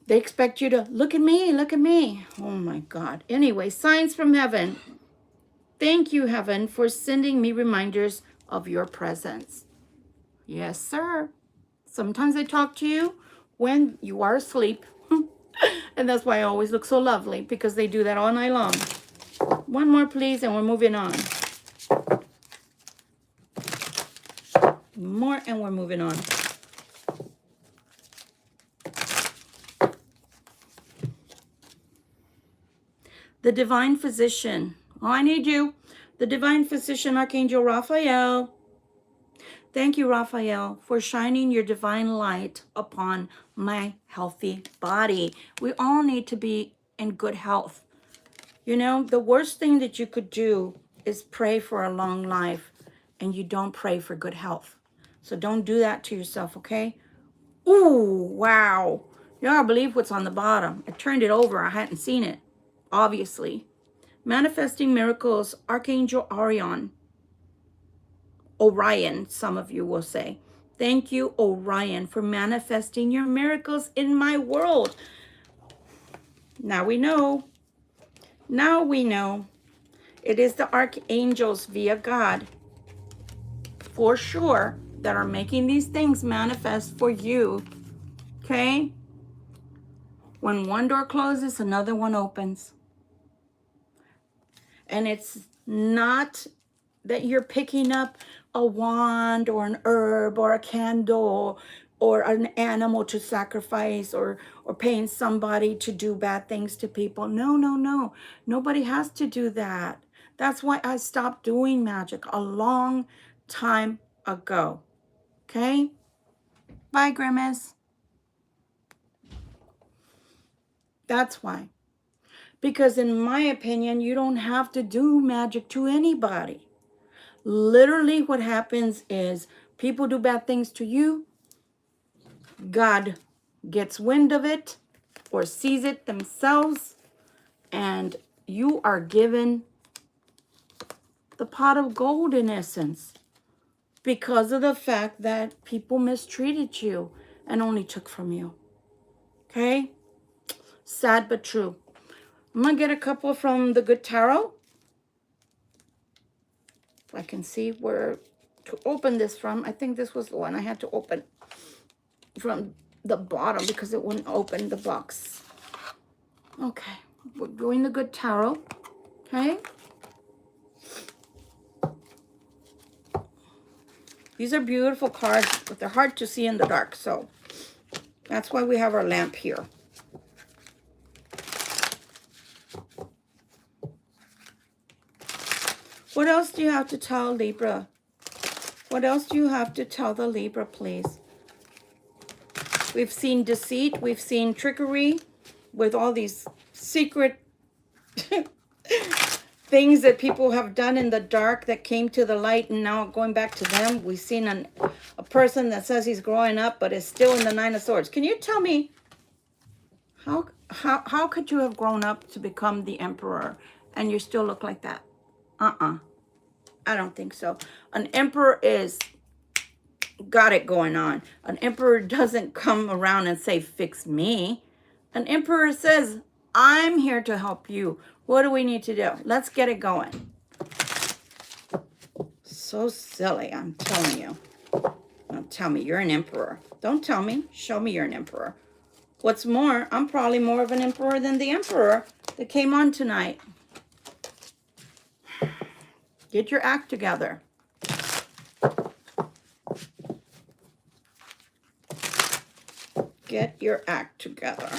Speaker 1: They expect you to, look at me, look at me. Oh my God. Anyway, signs from heaven. Thank you, heaven, for sending me reminders of your presence. Yes, sir. Sometimes I talk to you when you are asleep. And that's why I always look so lovely, because they do that all night long. One more, please, and we're moving on. More, and we're moving on. The Divine Physician. Oh, I need you. The Divine Physician, Archangel Raphael. Thank you, Raphael, for shining your divine light upon my healthy body. We all need to be in good health. You know, the worst thing that you could do is pray for a long life, and you don't pray for good health. So don't do that to yourself, okay? Ooh, wow. You gotta believe what's on the bottom. I turned it over. I hadn't seen it, obviously. Manifesting miracles, Archangel Orion. Orion, some of you will say. Thank you, Orion, for manifesting your miracles in my world. Now we know. Now we know. It is the archangels via God, for sure, that are making these things manifest for you. Okay? When one door closes, another one opens. And it's not that you're picking up a wand or an herb or a candle or an animal to sacrifice or paying somebody to do bad things to people. No, no, no. Nobody has to do that. That's why I stopped doing magic a long time ago. Okay? Bye, Grimace. That's why. Because in my opinion, you don't have to do magic to anybody. Literally what happens is people do bad things to you. God gets wind of it or sees it themselves, And you are given the pot of gold in essence because of the fact that people mistreated you and only took from you. Okay? Sad but true. I'm going to get a couple from the Good Tarot. If I can see where to open this from. I think this was the one I had to open from the bottom because it wouldn't open the box. Okay. We're doing the Good Tarot. Okay? These are beautiful cards, but they're hard to see in the dark. So that's why we have our lamp here. What else do you have to tell Libra? What else do you have to tell the Libra, please? We've seen deceit. We've seen trickery with all these secret things that people have done in the dark that came to the light and now going back to them. We've seen a person that says he's growing up but is still in the Nine of Swords. Can you tell me how could you have grown up to become the Emperor and you still look like that? I don't think so. An emperor is got it going on. An emperor doesn't come around and say, fix me. An emperor says, I'm here to help you. What do we need to do? Let's get it going. So silly, I'm telling you. Don't tell me you're an emperor. Don't tell me. Show me you're an emperor. What's more, I'm probably more of an emperor than the emperor that came on tonight. Get your act together. Get your act together.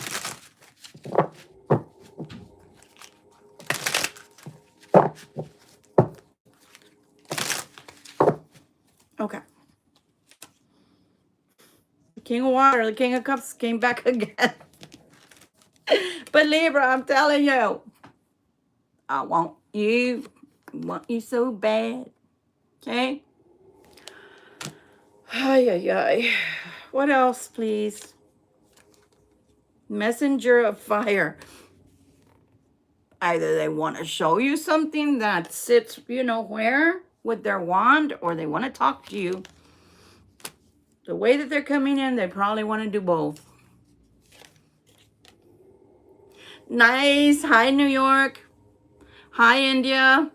Speaker 1: Okay. The King of Water, the King of Cups came back again. But Libra, I'm telling you, I want you. I want you so bad. Okay? Ay, ay, ay. What else, please? Messenger of fire. Either they want to show you something that sits, you know where, with their wand, or they want to talk to you. The way that they're coming in, they probably want to do both. Nice. Hi, New York. Hi, India.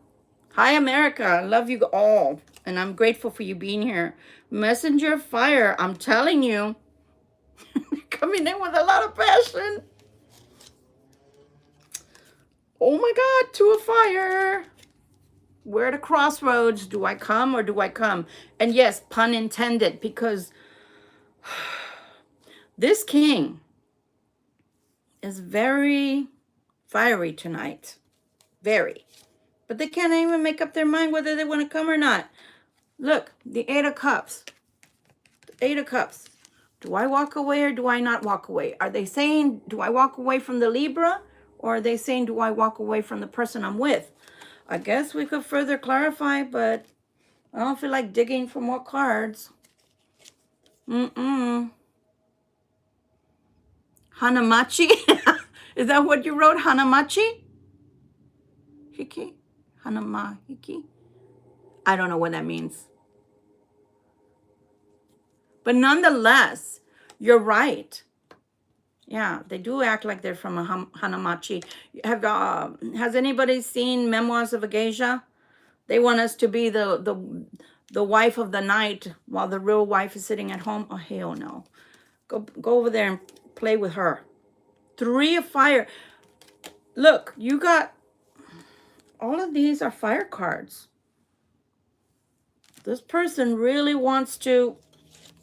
Speaker 1: Hi, America. I love you all. And I'm grateful for you being here. Messenger of fire. I'm telling you. Coming in with a lot of passion. Oh my God. Two of fire. Where at a crossroads. Do I come or do I come? And yes, pun intended. Because this king is very fiery tonight. Very. But they can't even make up their mind whether they want to come or not. Look, the Eight of Cups. The Eight of Cups. Do I walk away or do I not walk away? Are they saying, do I walk away from the Libra? Or are they saying, do I walk away from the person I'm with? I guess we could further clarify, but I don't feel like digging for more cards. Hanamachi? Is that what you wrote? Hanamachi? Hiki? Hanamahiki? I don't know what that means. But nonetheless, you're right. Yeah, they do act like they're from a Hanamachi. Has anybody seen Memoirs of a Geisha? They want us to be the wife of the night while the real wife is sitting at home. Oh, hell no. Go over there and play with her. Three of fire. Look, you got... all of these are fire cards. This person really wants to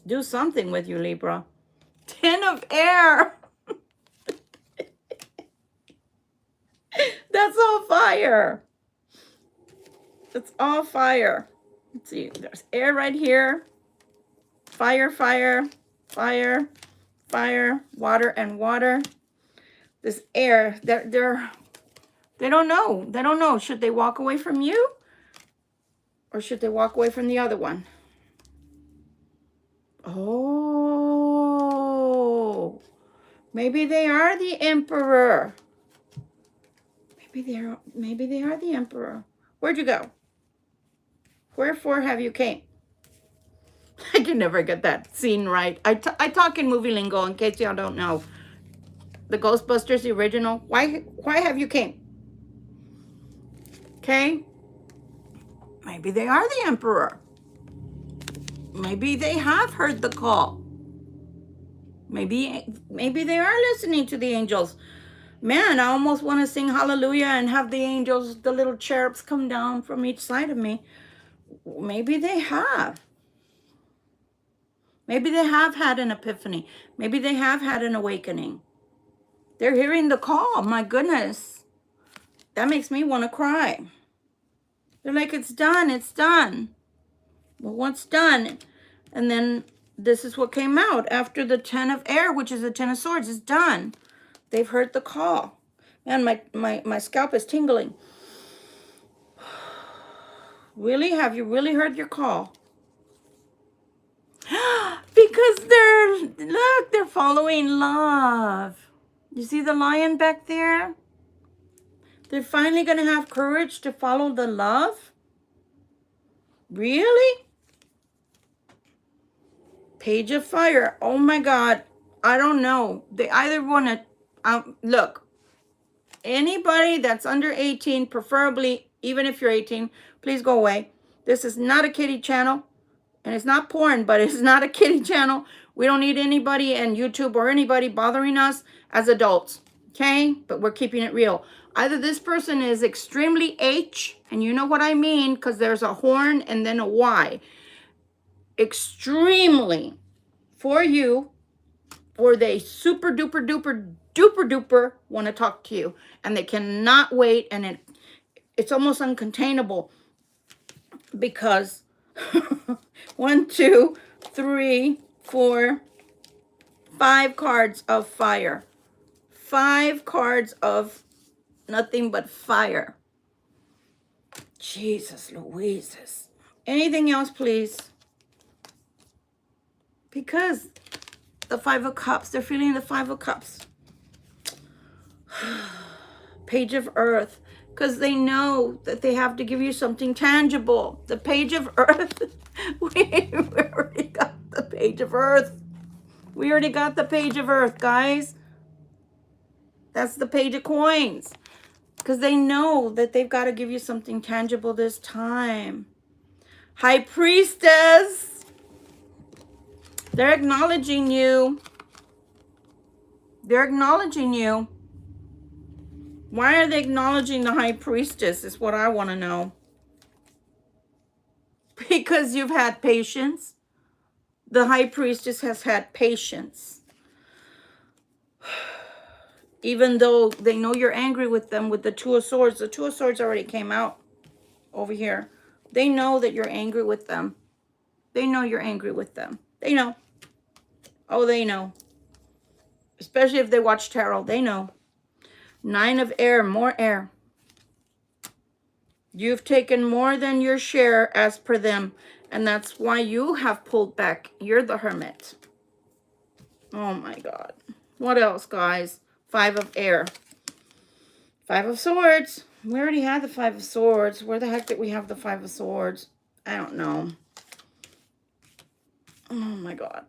Speaker 1: do something with you, Libra. 10 of air. That's all fire. It's all fire. Let's see. There's air right here. Fire, fire, fire, fire, water, and water. This air, they don't know. They don't know. Should they walk away from you? Or should they walk away from the other one? Oh. Maybe they are the emperor. Maybe they are the emperor. Where'd you go? Wherefore have you came? I can never get that scene right. I talk in movie lingo in case y'all don't know. The Ghostbusters, the original. Why have you came? Okay? Maybe they are the emperor. Maybe they have heard the call. Maybe they are listening to the angels. Man, I almost want to sing hallelujah and have the angels, the little cherubs, come down from each side of me. Maybe they have. Maybe they have had an epiphany. Maybe they have had an awakening. They're hearing the call. My goodness. That makes me want to cry. They're like, it's done. It's done. Well, what's done? And then this is what came out after the 10 of air, which is the 10 of swords, is done. They've heard the call. Man, my scalp is tingling. Really? Have you really heard your call? Because they're following love. You see the lion back there? They're finally going to have courage to follow the love? Really? Page of fire. Oh my God. I don't know. They either want to, look, anybody that's under 18, preferably, even if you're 18, please go away. This is not a kiddie channel. And it's not porn, but it's not a kiddie channel. We don't need anybody and YouTube or anybody bothering us as adults. Okay? But we're keeping it real. Either this person is extremely H, and you know what I mean, because there's a horn and then a Y. Extremely for you, or they super duper duper duper duper want to talk to you. And they cannot wait, and it's almost uncontainable. Because 1, 2, 3, 4, 5 cards of fire. 5 cards of nothing but fire. Jesus Louises. Anything else, please? Because the 5 of Cups, they're feeling the 5 of Cups. Page of Earth. Because they know that they have to give you something tangible. The Page of Earth. we already got the Page of Earth. We already got the Page of Earth, guys. That's the Page of Coins. Because they know that they've got to give you something tangible this time. High Priestess. They're acknowledging you. They're acknowledging you. Why are they acknowledging the High Priestess is what I want to know. Because you've had patience. The High Priestess has had patience. Even though they know you're angry with them with the 2 of Swords. The 2 of Swords already came out over here. They know that you're angry with them. They know you're angry with them. They know. Oh, they know. Especially if they watch tarot. They know. 9 of air, more air. You've taken more than your share as per them. And that's why you have pulled back. You're the hermit. Oh my God. What else, guys? 5 of air. 5 of swords. We already had the 5 of swords. Where the heck did we have the 5 of swords? I don't know. Oh my God.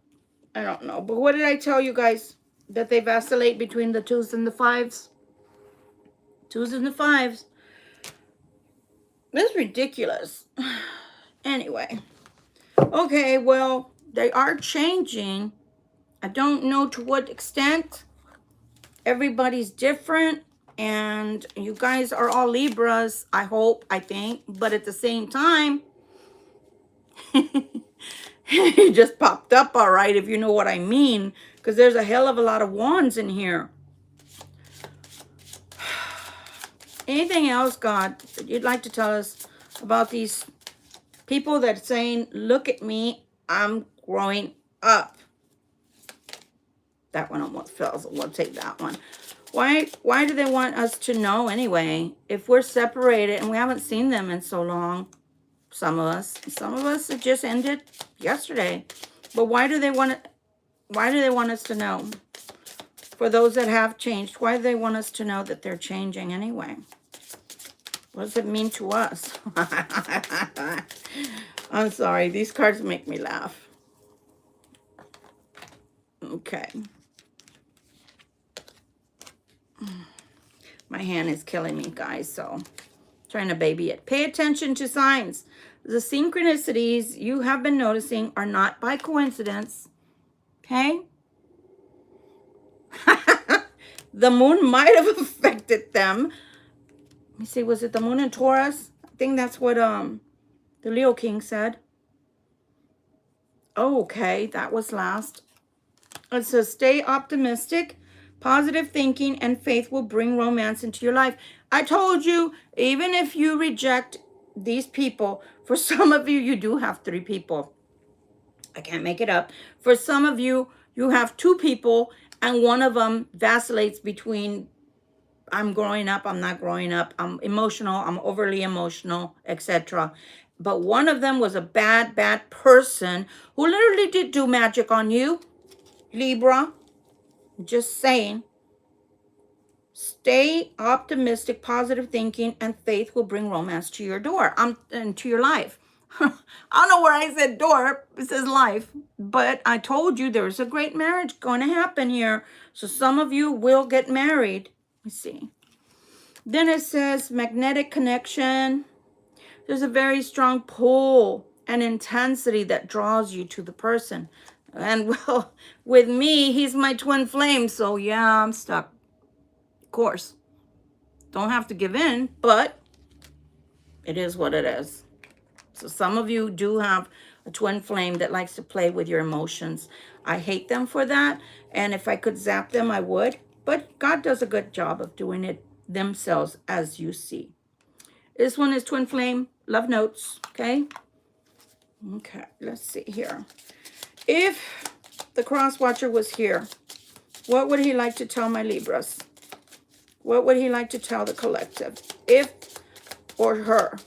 Speaker 1: I don't know. But what did I tell you guys? That they vacillate between the 2s and the 5s? 2s and the 5s. It's ridiculous. Anyway. Okay, well, they are changing. I don't know to what extent. Everybody's different. And you guys are all Libras, I hope, I think. But at the same time, it just popped up all right, if you know what I mean. Because there's a hell of a lot of wands in here. Anything else, God, that you'd like to tell us about these people that are saying, look at me, I'm growing up? That one almost fell, so we'll take that one. Why do they want us to know anyway? If we're separated and we haven't seen them in so long, some of us, it just ended yesterday. But why do they want us to know? For those that have changed, why do they want us to know that they're changing anyway? What does it mean to us? I'm sorry. These cards make me laugh. Okay. My hand is killing me, guys, so trying to baby it. Pay attention to signs. The synchronicities you have been noticing are not by coincidence, okay? The moon might have affected them. Let me see, was it the moon in Taurus? I think that's what the Leo King said. Oh, okay, that was last. It says, stay optimistic. Positive thinking and faith will bring romance into your life. I told you, even if you reject these people, for some of you, you do have 3 people. I can't make it up. For some of you, you have 2 people, and one of them vacillates between I'm growing up, I'm not growing up, I'm emotional, I'm overly emotional, etc. But one of them was a bad, bad person who literally did do magic on you, Libra. Just saying. Stay optimistic, positive thinking, and faith will bring romance to your door, and to your life. I don't know where I said door. It says life. But I told you there's a great marriage going to happen here. So some of you will get married. Let me see. Then it says magnetic connection. There's a very strong pull and intensity that draws you to the person. And well, with me, he's my twin flame. So yeah, I'm stuck. Of course. Don't have to give in, but it is what it is. So some of you do have a twin flame that likes to play with your emotions. I hate them for that. And if I could zap them, I would. But God does a good job of doing it themselves, as you see. This one is twin flame, love notes, okay? Okay, let's see here. If the cross watcher was here, what would he like to tell my Libras? What would he like to tell the collective? If or her,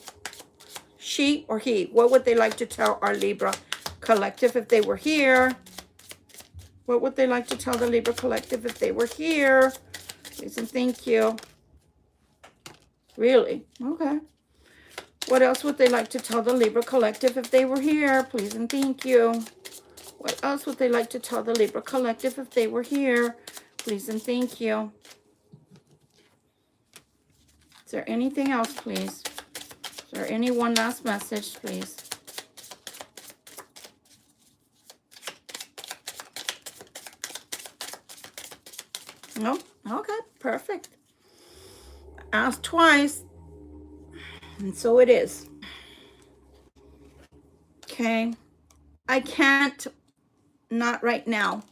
Speaker 1: she or he, what would they like to tell our Libra collective if they were here? What would they like to tell the Libra collective if they were here? Please and thank you. Really? Okay. What else would they like to tell the Libra collective if they were here? Please and thank you. What else would they like to tell the Libra collective if they were here? Please and thank you. Is there anything else, please? Is there any one last message, please? No? Okay, perfect. Asked twice, and so it is. Okay. I can't, not right now.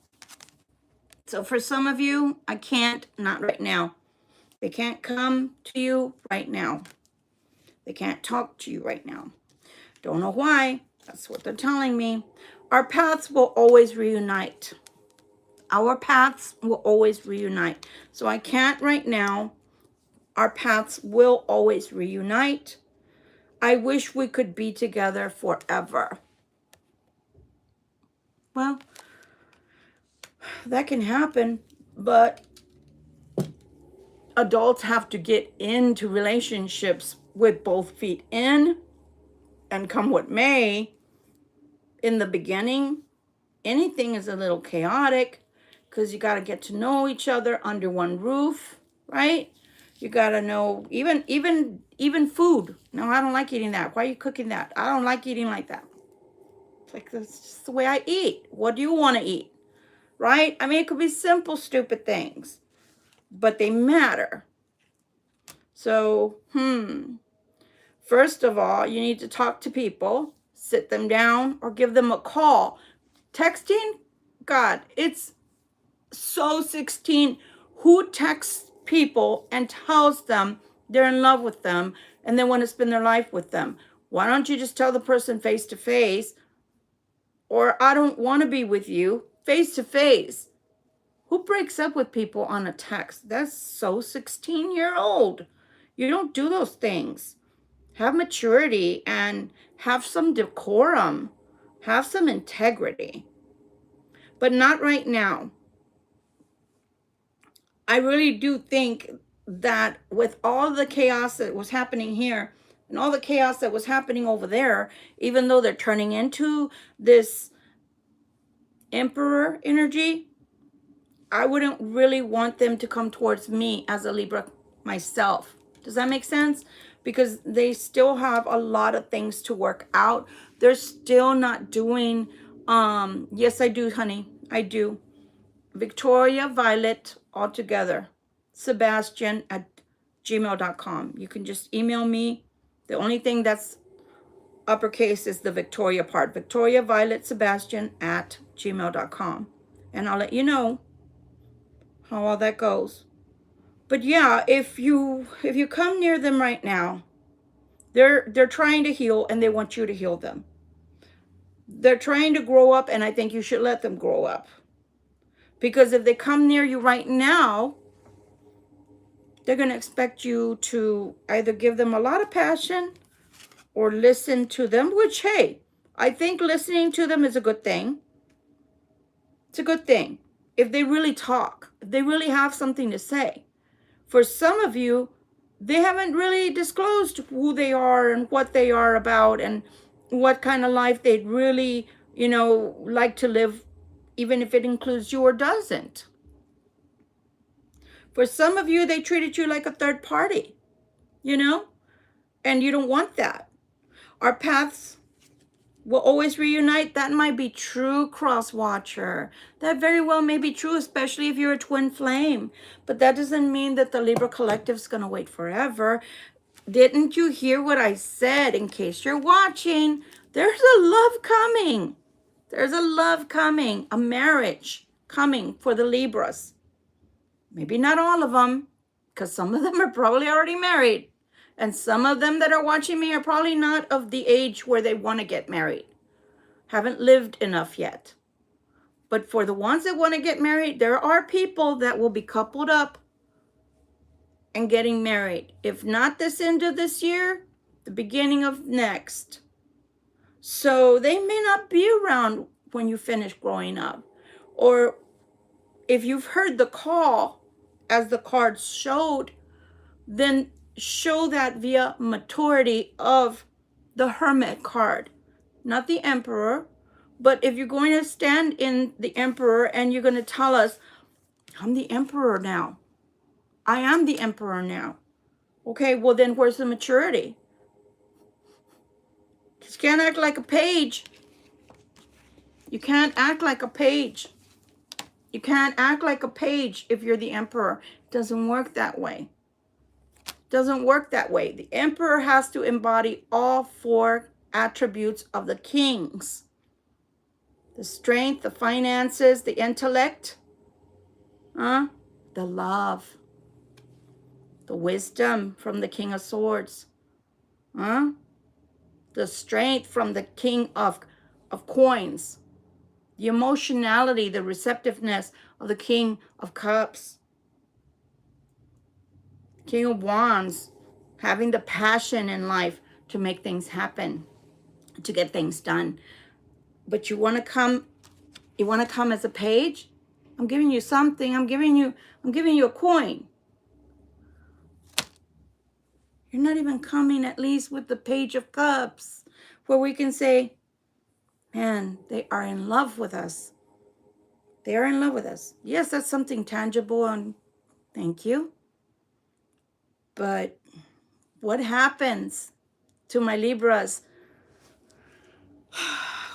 Speaker 1: So for some of you, I can't, not right now. They can't come to you right now. They can't talk to you right now. Don't know why. That's what they're telling me. Our paths will always reunite. Our paths will always reunite. So I can't right now. Our paths will always reunite. I wish we could be together forever. Well, that can happen, but adults have to get into relationships with both feet in, and come what may. In the beginning, anything is a little chaotic because you got to get to know each other under one roof, right? You got to know even food. No, I don't like eating that. Why are you cooking that? I don't like eating like that. It's like, that's just the way I eat. What do you want to eat? Right? I mean, it could be simple, stupid things, but they matter. So, first of all, you need to talk to people, sit them down, or give them a call. Texting, God, it's so 16. Who texts people and tells them they're in love with them and they want to spend their life with them? Why don't you just tell the person face to face, or I don't want to be with you, face to face? Who breaks up with people on a text? That's so 16-year-old. You don't do those things. Have maturity and have some decorum. Have some integrity. But not right now. I really do think that with all the chaos that was happening here and all the chaos that was happening over there, even though they're turning into this Emperor energy, I wouldn't really want them to come towards me as a Libra myself. Does that make sense? Because they still have a lot of things to work out. They're still not doing, yes, I do, honey. I do. Victoria Violet altogether. Sebastian at gmail.com. You can just email me. The only thing that's uppercase is the Victoria part. Victoria Violet Sebastian at gmail.com. And I'll let you know how all that goes. But yeah, if you come near them right now, they're trying to heal and they want you to heal them. They're trying to grow up, and I think you should let them grow up. Because if they come near you right now, they're going to expect you to either give them a lot of passion or listen to them, which, hey, I think listening to them is a good thing. It's a good thing. If they really talk, if they really have something to say. For some of you, they haven't really disclosed who they are and what they are about and what kind of life they'd really, like to live, even if it includes you or doesn't. For some of you, they treated you like a third party, and you don't want that. Our paths will always reunite. That might be true, cross watcher. That very well may be true, especially if you're a twin flame. But that doesn't mean that the Libra collective is going to wait forever. Didn't you hear what I said? In case you're watching, there's a love coming. There's a love coming, a marriage coming for the Libras. Maybe not all of them, because some of them are probably already married. And some of them that are watching me are probably not of the age where they want to get married. Haven't lived enough yet. But for the ones that want to get married, there are people that will be coupled up and getting married. If not this end of this year, the beginning of next. So they may not be around when you finish growing up. Or if you've heard the call, as the cards showed, then show that via maturity of the Hermit card, not the Emperor. But if you're going to stand in the Emperor and you're going to tell us, I'm the Emperor now. I am the Emperor now. Okay, well then where's the maturity? You can't act like a page. You can't act like a page. You can't act like a page if you're the Emperor. It doesn't work that way. Doesn't work that way. The Emperor has to embody all 4 attributes of the kings. The strength, the finances, the intellect, the love, the wisdom from the King of Swords, the strength from the King of Coins, the emotionality, the receptiveness of the King of Cups, King of Wands, having the passion in life to make things happen, to get things done. But you want to come as a page? I'm giving you something. I'm giving you a coin. You're not even coming at least with the Page of Cups, where we can say, man, they are in love with us. They are in love with us. Yes, that's something tangible, and thank you. But what happens to my Libras?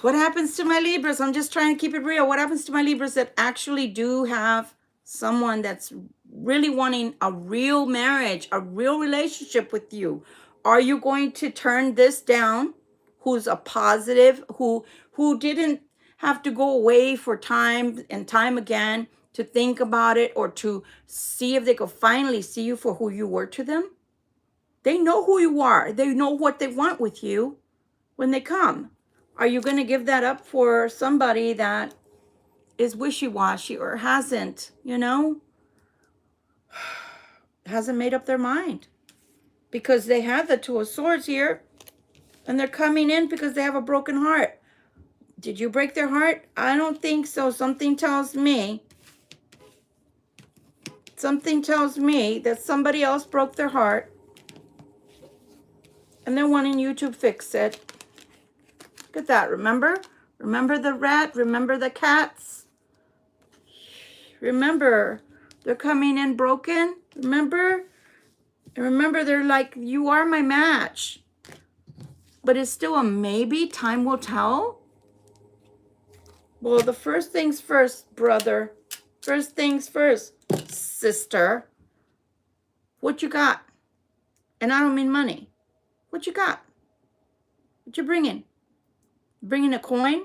Speaker 1: What happens to my Libras? I'm just trying to keep it real. What happens to my Libras that actually do have someone that's really wanting a real marriage, a real relationship with you? Are you going to turn this down? Who's a positive, who didn't have to go away for time and time again to think about it or to see if they could finally see you for who you were to them? They know who you are. They know what they want with you when they come. Are you going to give that up for somebody that is wishy-washy or hasn't made up their mind? Because they have the Two of Swords here, and they're coming in because they have a broken heart. Did you break their heart? I don't think so. Something tells me Something tells me that somebody else broke their heart and they're wanting you to fix it. Look at that. Remember? Remember the rat? Remember the cats? Remember, they're coming in broken. Remember? And remember, they're like, you are my match. But it's still a maybe. Time will tell. Well, the first things first, brother. First things first, sister. What you got? And I don't mean money. What you got? What you bringing? Bringing a coin?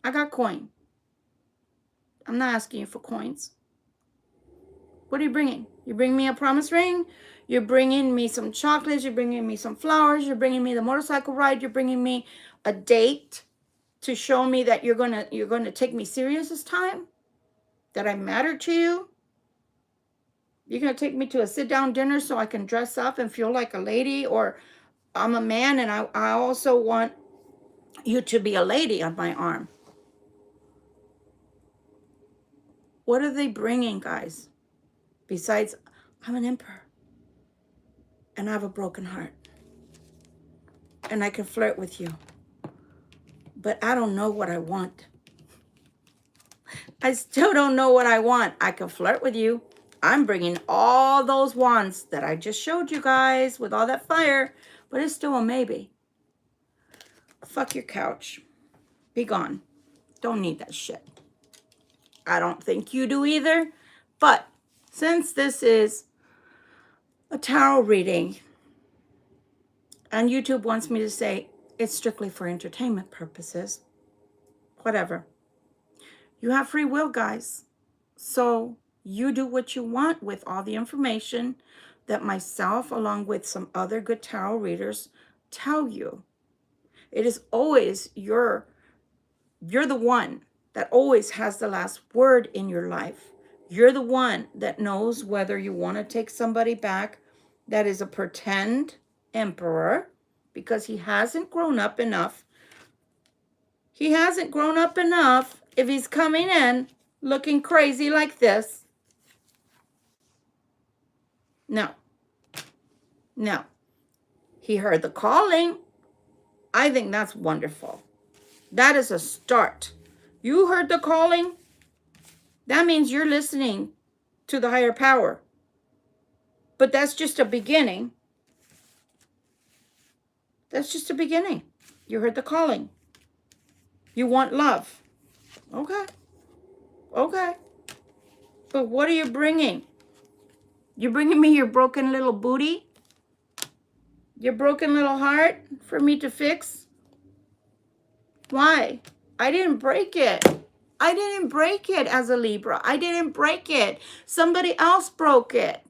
Speaker 1: I got coin. I'm not asking you for coins. What are you bringing? You bring me a promise ring? You're bringing me some chocolates. You're bringing me some flowers. You're bringing me the motorcycle ride. You're bringing me a date to show me that you're gonna take me serious this time, that I matter to you. You're gonna take me to a sit-down dinner so I can dress up and feel like a lady, or I'm a man and I also want you to be a lady on my arm. What are they bringing, guys? Besides, I'm an emperor and I have a broken heart and I can flirt with you, but I don't know what I want. I still don't know what I want. I can flirt with you. I'm bringing all those wands that I just showed you guys with all that fire, but it's still a maybe. Fuck your couch. Be gone. Don't need that shit. I don't think you do either. But since this is a tarot reading and YouTube wants me to say it's strictly for entertainment purposes, whatever. You have free will, guys. So you do what you want with all the information that myself, along with some other good tarot readers, tell you. It is always you're the one that always has the last word in your life. You're the one that knows whether you want to take somebody back that is a pretend emperor because he hasn't grown up enough. He hasn't grown up enough if he's coming in looking crazy like this. No. No. He heard the calling. I think that's wonderful. That is a start. You heard the calling. That means you're listening to the higher power. But that's just a beginning. That's just a beginning. You heard the calling. You want love. Okay. Okay. But what are you bringing? You're bringing me your broken little booty? Your broken little heart for me to fix? Why? I didn't break it. I didn't break it as a Libra. I didn't break it. Somebody else broke it.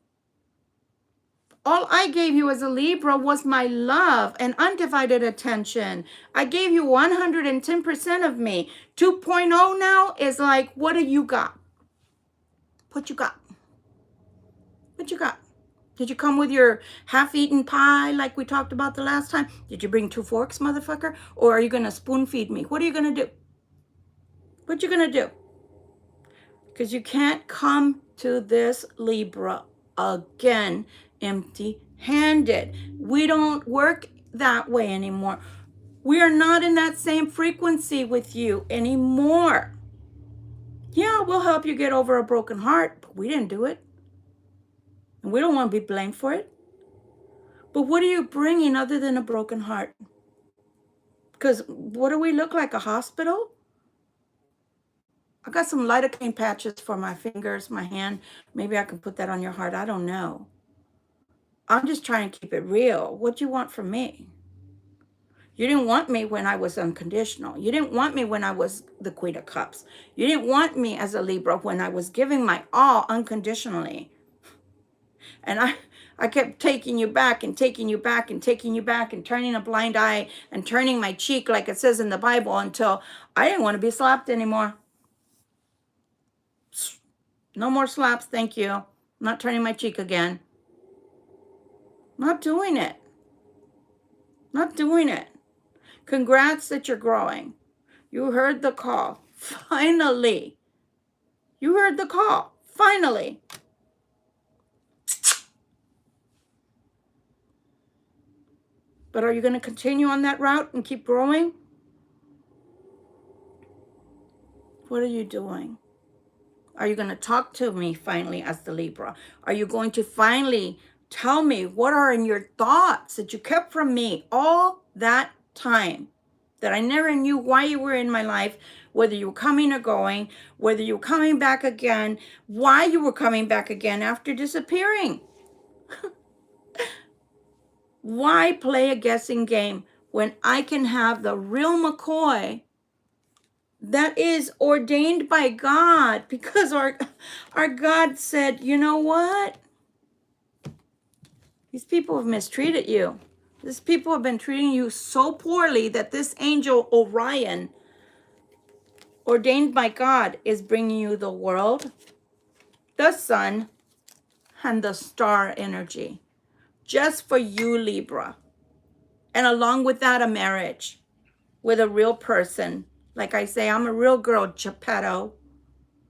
Speaker 1: All I gave you as a Libra was my love and undivided attention. I gave you 110% of me. 2.0 now is like, what do you got? What you got? What you got? Did you come with your half-eaten pie like we talked about the last time? Did you bring 2 forks, motherfucker? Or are you going to spoon feed me? What are you going to do? What you going to do? Because you can't come to this Libra again empty-handed. We don't work that way anymore. We are not in that same frequency with you anymore. Yeah, we'll help you get over a broken heart, but we didn't do it. And we don't want to be blamed for it. But what are you bringing other than a broken heart? Because what do we look like, a hospital? I got some lidocaine patches for my fingers, my hand. Maybe I can put that on your heart. I don't know. I'm just trying to keep it real. What do you want from me? You didn't want me when I was unconditional. You didn't want me when I was the Queen of Cups. You didn't want me as a Libra when I was giving my all unconditionally. And I kept taking you back and taking you back and taking you back and turning a blind eye and turning my cheek like it says in the Bible until I didn't want to be slapped anymore. No more slaps, thank you. I'm not turning my cheek again. Not doing it. Not doing it. Congrats that you're growing. You heard the call. Finally. You heard the call. Finally. But are you going to continue on that route and keep growing? What are you doing? Are you going to talk to me finally as the Libra? Are you going to finally tell me what are in your thoughts that you kept from me all that time? That I never knew why you were in my life, whether you were coming or going, whether you were coming back again, why you were coming back again after disappearing. Why play a guessing game when I can have the real McCoy that is ordained by God? Because our God said, you know what? These people have mistreated you. These people have been treating you so poorly that this angel Orion, ordained by God, is bringing you the world, the sun, and the star energy. Just for you, Libra. And along with that, a marriage with a real person. Like I say, I'm a real girl, Geppetto.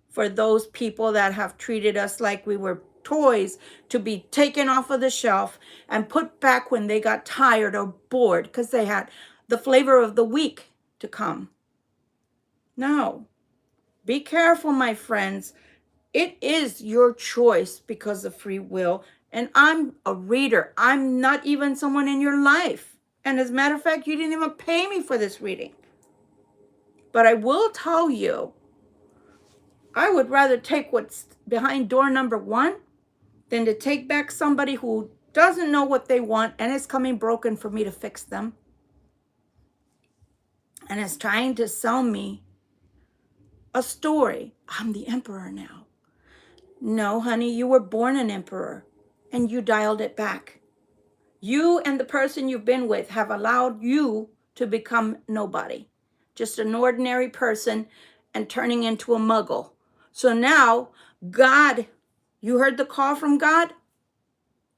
Speaker 1: For those people that have treated us like we were toys to be taken off of the shelf and put back when they got tired or bored because they had the flavor of the week to come. No. Be careful, my friends. It is your choice because of free will. And I'm a reader. I'm not even someone in your life. And as a matter of fact, you didn't even pay me for this reading. But I will tell you, I would rather take what's behind door number 1 than to take back somebody who doesn't know what they want and is coming broken for me to fix them. And is trying to sell me a story. I'm the emperor now. No, honey, you were born an emperor and you dialed it back. You and the person you've been with have allowed you to become nobody. Just an ordinary person and turning into a muggle. So now, God, you heard the call from God?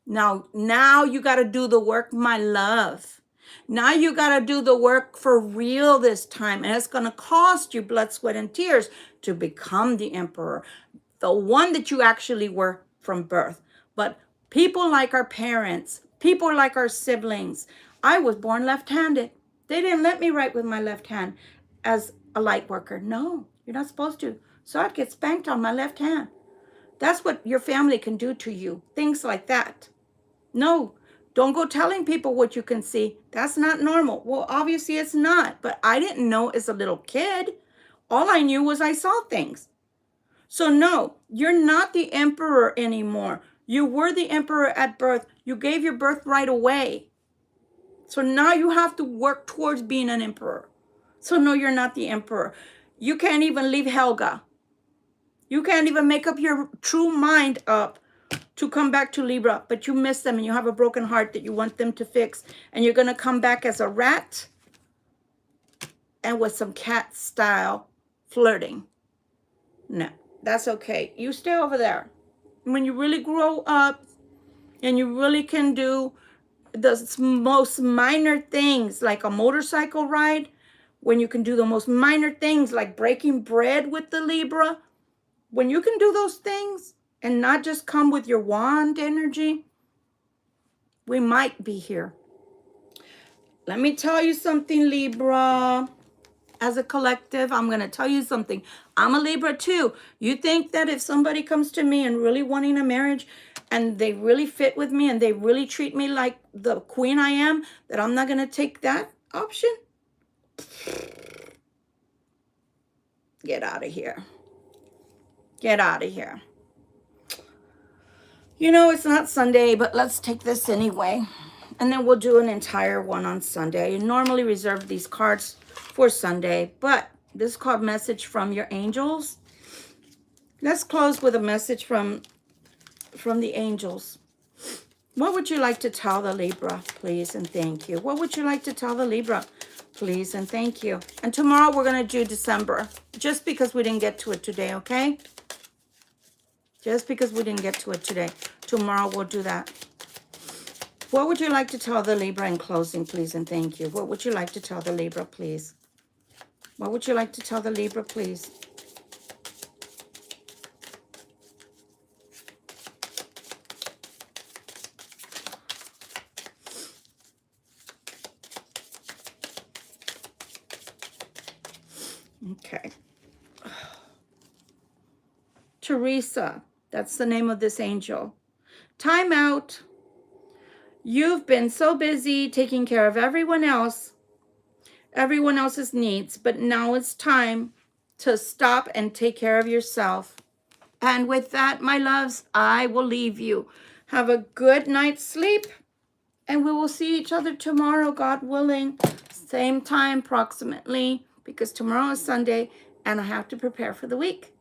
Speaker 1: Now you got to do the work, my love. Now you got to do the work for real this time. And it's going to cost you blood, sweat, and tears to become the emperor. The one that you actually were from birth. But people like our parents, people like our siblings. I was born left-handed. They didn't let me write with my left hand as a light worker. No, you're not supposed to. So I'd get spanked on my left hand. That's what your family can do to you. Things like that. No, don't go telling people what you can see. That's not normal. Well, obviously it's not. But I didn't know as a little kid. All I knew was I saw things. So no, you're not the emperor anymore. You were the emperor at birth. You gave your birthright away. So now you have to work towards being an emperor. So no, you're not the emperor. You can't even leave Helga. You can't even make up your true mind up to come back to Libra, but you miss them and you have a broken heart that you want them to fix. And you're going to come back as a rat and with some cat style flirting. No, that's okay. You stay over there. When you really grow up and you really can do the most minor things like a motorcycle ride, when you can do the most minor things like breaking bread with the Libra, when you can do those things and not just come with your wand energy, we might be here. Let me tell you something, Libra. As a collective, I'm going to tell you something. I'm a Libra too. You think that if somebody comes to me and really wanting a marriage and they really fit with me and they really treat me like the queen I am, that I'm not going to take that option? Get out of here. Get out of here. You know, it's not Sunday, but let's take this anyway. And then we'll do an entire one on Sunday. I normally reserve these cards for Sunday, but this is called Message from Your Angels. Let's close with a message from the angels. What would you like to tell the Libra, please and thank you? What would you like to tell the Libra, please and thank you? And tomorrow we're going to do December, just because we didn't get to it today, okay? Just because we didn't get to it today. Tomorrow we'll do that. What would you like to tell the Libra in closing, please and thank you? What would you like to tell the Libra, please? What would you like to tell the Libra, please? Okay. Teresa, that's the name of this angel. Time out. You've been so busy taking care of everyone else's needs, but now it's time to stop and take care of yourself. And with that, my loves, I will leave you. Have a good night's sleep, and we will see each other tomorrow, God willing. Same time, approximately, because tomorrow is Sunday, and I have to prepare for the week.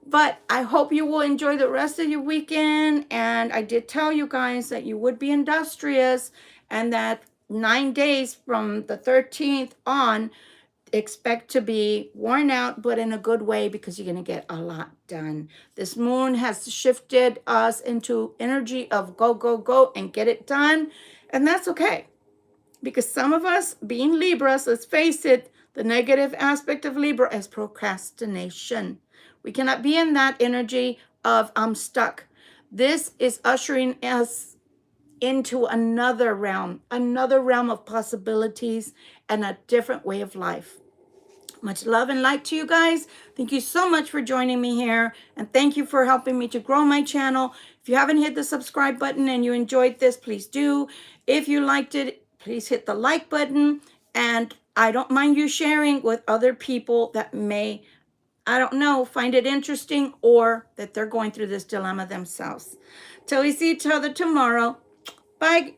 Speaker 1: But I hope you will enjoy the rest of your weekend. And I did tell you guys that you would be industrious, and that 9 days from the 13th on, expect to be worn out, but in a good way, because you're going to get a lot done. This moon has shifted us into energy of go, go, go, and get it done. And that's okay, because some of us, being Libras, let's face it, the negative aspect of Libra is procrastination. We cannot be in that energy of I'm stuck. This is ushering us into another realm of possibilities and a different way of life. Much love and light to you guys. Thank you so much for joining me here. And thank you for helping me to grow my channel. If you haven't hit the subscribe button and you enjoyed this, please do. If you liked it, please hit the like button. And I don't mind you sharing with other people that may, I don't know, find it interesting, or that they're going through this dilemma themselves. Till we see each other tomorrow. Bye.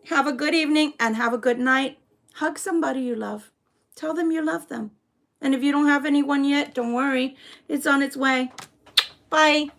Speaker 1: Have a good evening and have a good night. Hug somebody you love. Tell them you love them. And if you don't have anyone yet, don't worry. It's on its way. Bye.